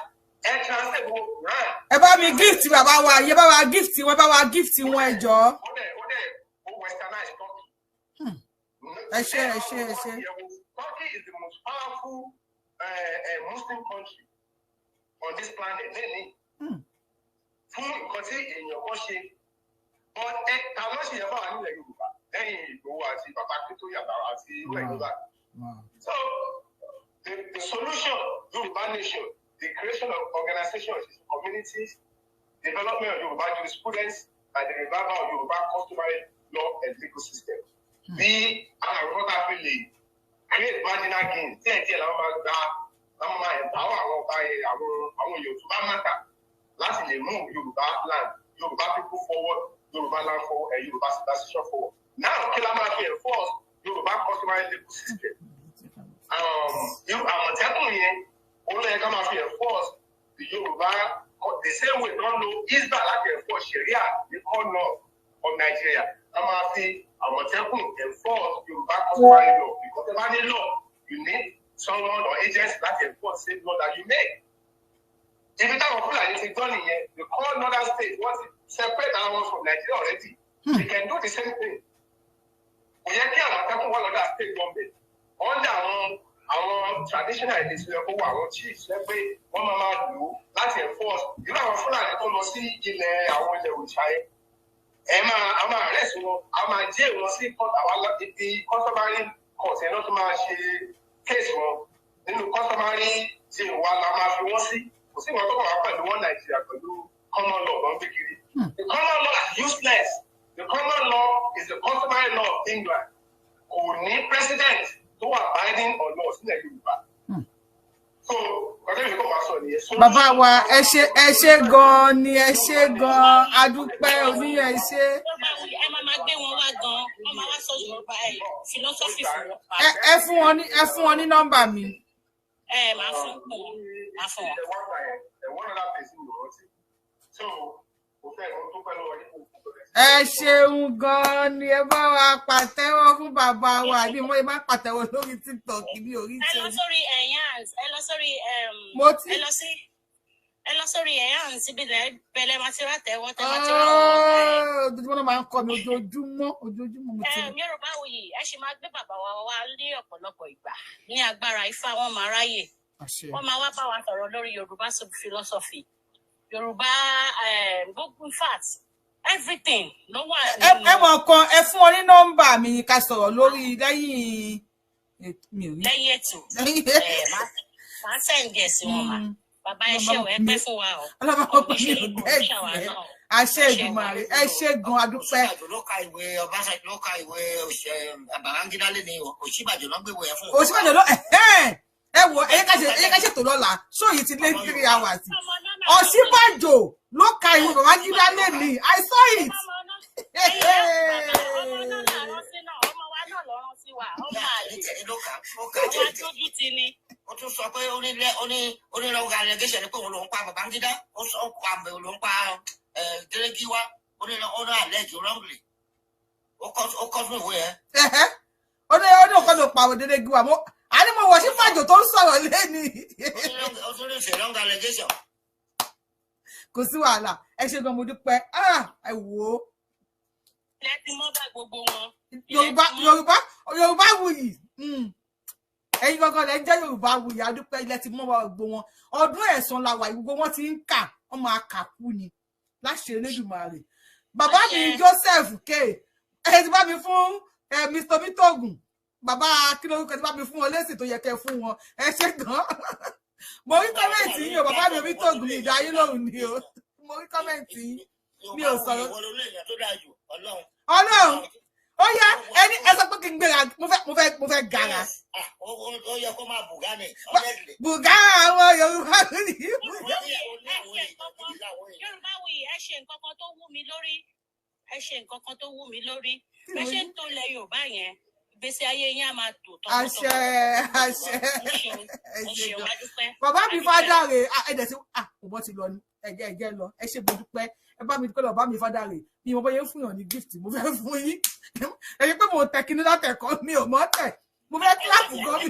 entrance brand. Ẹ bá mi gift bàbá wa, ẹ bá wa gift wọn, ẹ bá wa gift wọn ẹ jọ̀ọ́. Ó westernize Turkey. Ẹ ṣé. Turkey is the most powerful Muslim country on this planet. Fún nǹkan tí èèyàn kan ṣe, àwọn ṣe yẹn bá wà nílẹ̀ Yorùbá lẹ́yìn Ìgbòho àti bàbá Akíntóyè Àtàrà àti ìlú Yorùbá. So the solution, Yoruba nation, the creation of organizations, communities, development of Yoruba jurisprudence, and the revival of Yoruba customary law and legal system. Bí àwọn ọ̀rọ̀ tá a fi lè create marginal gains díẹ̀ làwọn máa gba àwọn máa empower àwọn ọba àwọn èèyàn tó bá mátà láti lè mú Yorùbá land, Yorùbá people forward, Yorùbá land forward, and Yorùbá civilization forward. Now, kí la máa fi enforce Yorùbá customary legal system? Àmọ̀tẹ́kùn yẹn, olóyè ká máa fi enforce the Yorùbá the same way don't know Isba láti enforce Sharia ní corner of Nigeria. Ká máa fi àmọ̀tẹ́kùn enforce Yorùbá customary law, because if any law, you need someone or agents that enforce same law that you make. If you talk about it, the core northern state wants to separate ours from Nigeria already. They can do the same thing. We have to have one other state government. Under our traditional legislature, our chiefs, one mama do láti enforce. You know, our Fulani tó lọ sí ilẹ̀ àwọn ilẹ̀ òṣàyẹ. A máa arrest wọn, a máa jail wọn sí court àwọn ibi customary court ẹ̀ náà tó máa ṣe case wọn. Nínú customary jail wa la máa fi wọ́n sí. Kò sí ìwọ̀n tó wà pẹ̀lú wọn Nàìjíríà pẹ̀lú common law lọ́n bí kiri. The common law is useless. The common law is the customary law of England. Kò ní president tó wà binding on law sílẹ̀ Yorùbá. So, ọ̀dọ́ mi kò máa sọ nìyẹn. Bàbá wa ẹ ṣé gan ni, ẹ ṣé gan, adúpẹ́ oníyẹ ẹ ṣé. Ẹ máa gbé wọn wá gan, wọ́n máa wá sọ Yorùbá philosophy fún wọn. Ẹ fún wọn ní nọ́mbà mi. Máa fún wọn. Ẹ ṣeun gan ni, ẹ bá wa pàtẹ́wọ́ fún bàbá wa ní mo máa pàtẹ́wọ́ lórí TikTok ní orí ẹ lọ sórí Eyans, ẹ lọ sórí Eyans síbi bẹ̀lẹ̀ máa ti rà tẹ́wọ́ máa ti rà wọ́n. Ojoojúmọ́ náà máa ń kọ́ mi ojoojúmọ́ mo ti. Yorùbáwùyí ẹ ṣì máa gbé bàbá wa wá ní ọ̀pọ̀lọpọ̀ ìgbà ní agbára Ifá wọn máa ráyè. Wọ́n máa wá bá wa sọ̀rọ̀ lórí Yorùbá philosophy, Yorùbá in fact everything ló wà. Ẹ mọ̀ kan ẹ fún ọ ní nọ́mbà mi ká sọ̀rọ̀ lórí lẹ́yìn ètò. Máa sẹ́ǹdì ẹ̀ sí wọn mà. Bàbá ẹ ṣe ò ẹ pẹ́ fún wa o. Àṣẹ Èdùmàrè, ẹ ṣé gan, adúpẹ́. Ló ka ìwé Ọbásanjọ́, ló ka ìwé Babangida lé ní Ọ̀ṣínbàjò náà gbé ìwé ẹ̀ fún wọn. Ọ̀ṣínbàjò ló ẹ wo ẹyẹ ká ṣètò lọ́la ṣó yìí ti lé 3 hours. Ọ̀ṣínbàjò ló ka ìwé Babangida lé ní, I saw it. Ó tún sọ pé onílẹ̀ organization ni pé òun ló ń pa Babangida, ó sọ pa àmì òun ló ń pa Gẹ́gẹ́wá, onílẹ̀ àlẹ́jù wrongly. Ó kọ́ fún ìwé ẹ̀. Ó ní ọkọ̀ ló pa àwọn Gẹ́gẹ́wá mọ́. A ní mo wọ̀ sí Fàjò tó ń sọ̀rọ̀ lẹ́ni. Ó tún lè ṣe wrong allegation. Kò sí wàhálà, ẹ ṣé gan, mo dúpẹ́. Ẹ wò ó. Ilẹ̀ ti mọ́ bá gbogbo wọn. Yorùbáwùyí. Ẹ̀yin gangan lẹ jẹ́ Yorùbáwùyí, adúpẹ́, ilẹ̀ ti mọ́ bá gbogbo wọn. Ọdún ẹ̀san la wà, gbogbo wọn ti ń kà, wọ́n máa kà kú ni. Láṣẹ Elédùmarè. Bàbá mi Joseph K. Ẹ ti bá mi fún Mr. Mitogun. Bàbá kí lórúkọ tí bá mi fún wọn lésì tó yẹ kẹ́ fún wọn. Ẹ ṣé gan. Mo rí kọ́mẹ̀ntì yín o, bàbá mi Mitogun ní ìdáyé lóhùn ni o. Mo rí kọ́mẹ̀ntì yín. Mi ò sọ̀rọ̀. Ọlọ́run. Ó yá ẹni ẹ sọ pé kí n gbéra, mo fẹ́ gara. Ó yẹ kó máa bùgá ni. Bùgá àwọn Yorùbáwùyí. Yorùbáwùyí ẹ ṣe nǹkan kan tó wú mi lórí. Bẹ́ ṣe ń tó lẹ Yorùbá yẹn. Ìgbésí ayé yín á máa tò tọkọtọkọ. Àṣẹ. Bàbá mi Fádàrè, ẹ̀dẹ̀ sí ọ̀bọ ti lọ ni, ẹ̀jẹ̀ lọ, ẹ ṣé mo dúpẹ́. Ẹ bá mi dúpẹ́ lọ, bá mi Fádàrè. Mi mo bóyá fún yàn ní gift, mo fẹ́ fún yín. Ẹ̀yin pé mo tẹ̀ kíní látẹ̀kọ́ mi ò mọ́ tẹ̀. Mo fẹ́ kíláàpù gan mi.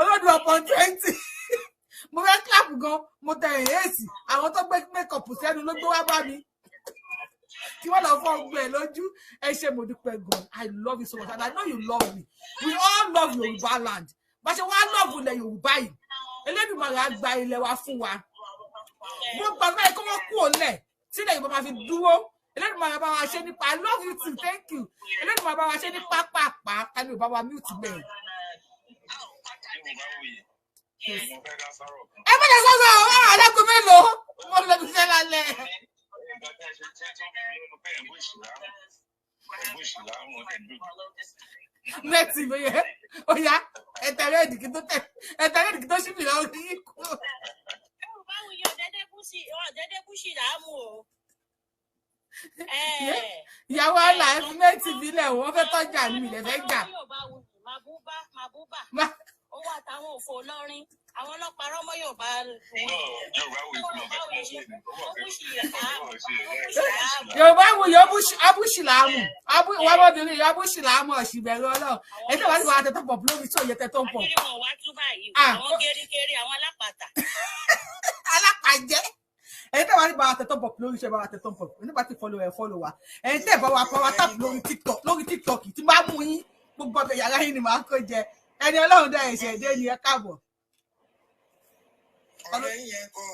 Olódù upon 20 mo fẹ́ clap gan mo tẹ èyí àwọn tó gbé makeup sẹ́nu ló gbé wá bá mi kí wọ́n lọ fọ́ ọgbẹ́ lójú ẹ ṣé mo dúpẹ́ gan. I love you so much and I know you love me. We all love Yorùbá land bá ṣe wá love ilẹ̀ Yorùbá yìí Elédùmarè á gba ilẹ̀ wa fún wa mo gbàgbé kí wọ́n kú òlẹ̀ sílẹ̀ Yorùbá máa fi dúró Elédùmarè bá wa ṣe nípa I love you too thank you Elédùmarè bá wa ṣe ní pápápá tani ò bá wa mute bẹ́ẹ̀. Ẹ bá dẹ̀ sọ́sọ́ ọ̀rọ̀ alágún mélòó mo lọ bí fẹ́ lálẹ́. Nẹ́ẹ̀tì mi yẹ ó yá ẹ̀tẹ̀rẹ́ ìdìkì tó ṣì fìlà orí yìí kú. Yorùbáwùyí ọ̀dẹ́dẹ́ búṣì làámù o. Ìyàwó àlà ẹ̀fúnmẹ́ẹ̀tì bílẹ̀ wọ́n fẹ́ tọ́jà ní ilẹ̀ fẹ́ jà. Màbúbá owó àtàwọn òfò lọ́rin àwọn ọlọ́pàá rọ́mọ Yorùbá Yorùbáwùyí abúṣìláàmù ọmọbìnrin yìí abúṣìláàmù ọ̀ṣìbẹ̀rẹ̀ Ọlọ́run èyí tó wà ní wàá tẹ́tọ́ pọ̀ lórí tí òye tẹ́tọ́ pọ̀. Àwọn gẹ́rígẹ́rí àwọn alápàtà. Alápàjẹ́ ẹ̀yin tẹ́ wà ní bàbá tẹ́tọ́ pọ̀ lórí iṣẹ́ bàbá tẹ́tọ́ pọ̀ nígbà tí follow wa ẹ̀yin tẹ́ bá wa power tap lórí TikTok tí bá mú yín gbogbo ọbẹ̀ yàrá yín ni màá kó jẹ ẹni Ọlọ́run dá ẹ̀ṣẹ̀ dé ni ẹ káàbọ̀. Ọ̀rẹ́ yín yẹn kọ́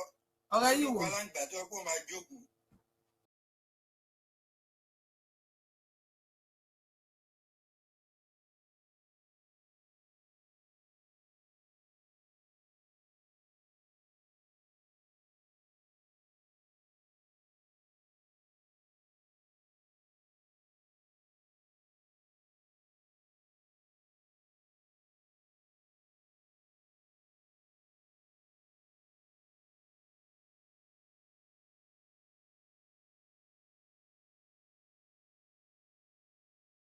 ọ̀rẹ́ yín wò. aláǹgbà tó kó máa jókòó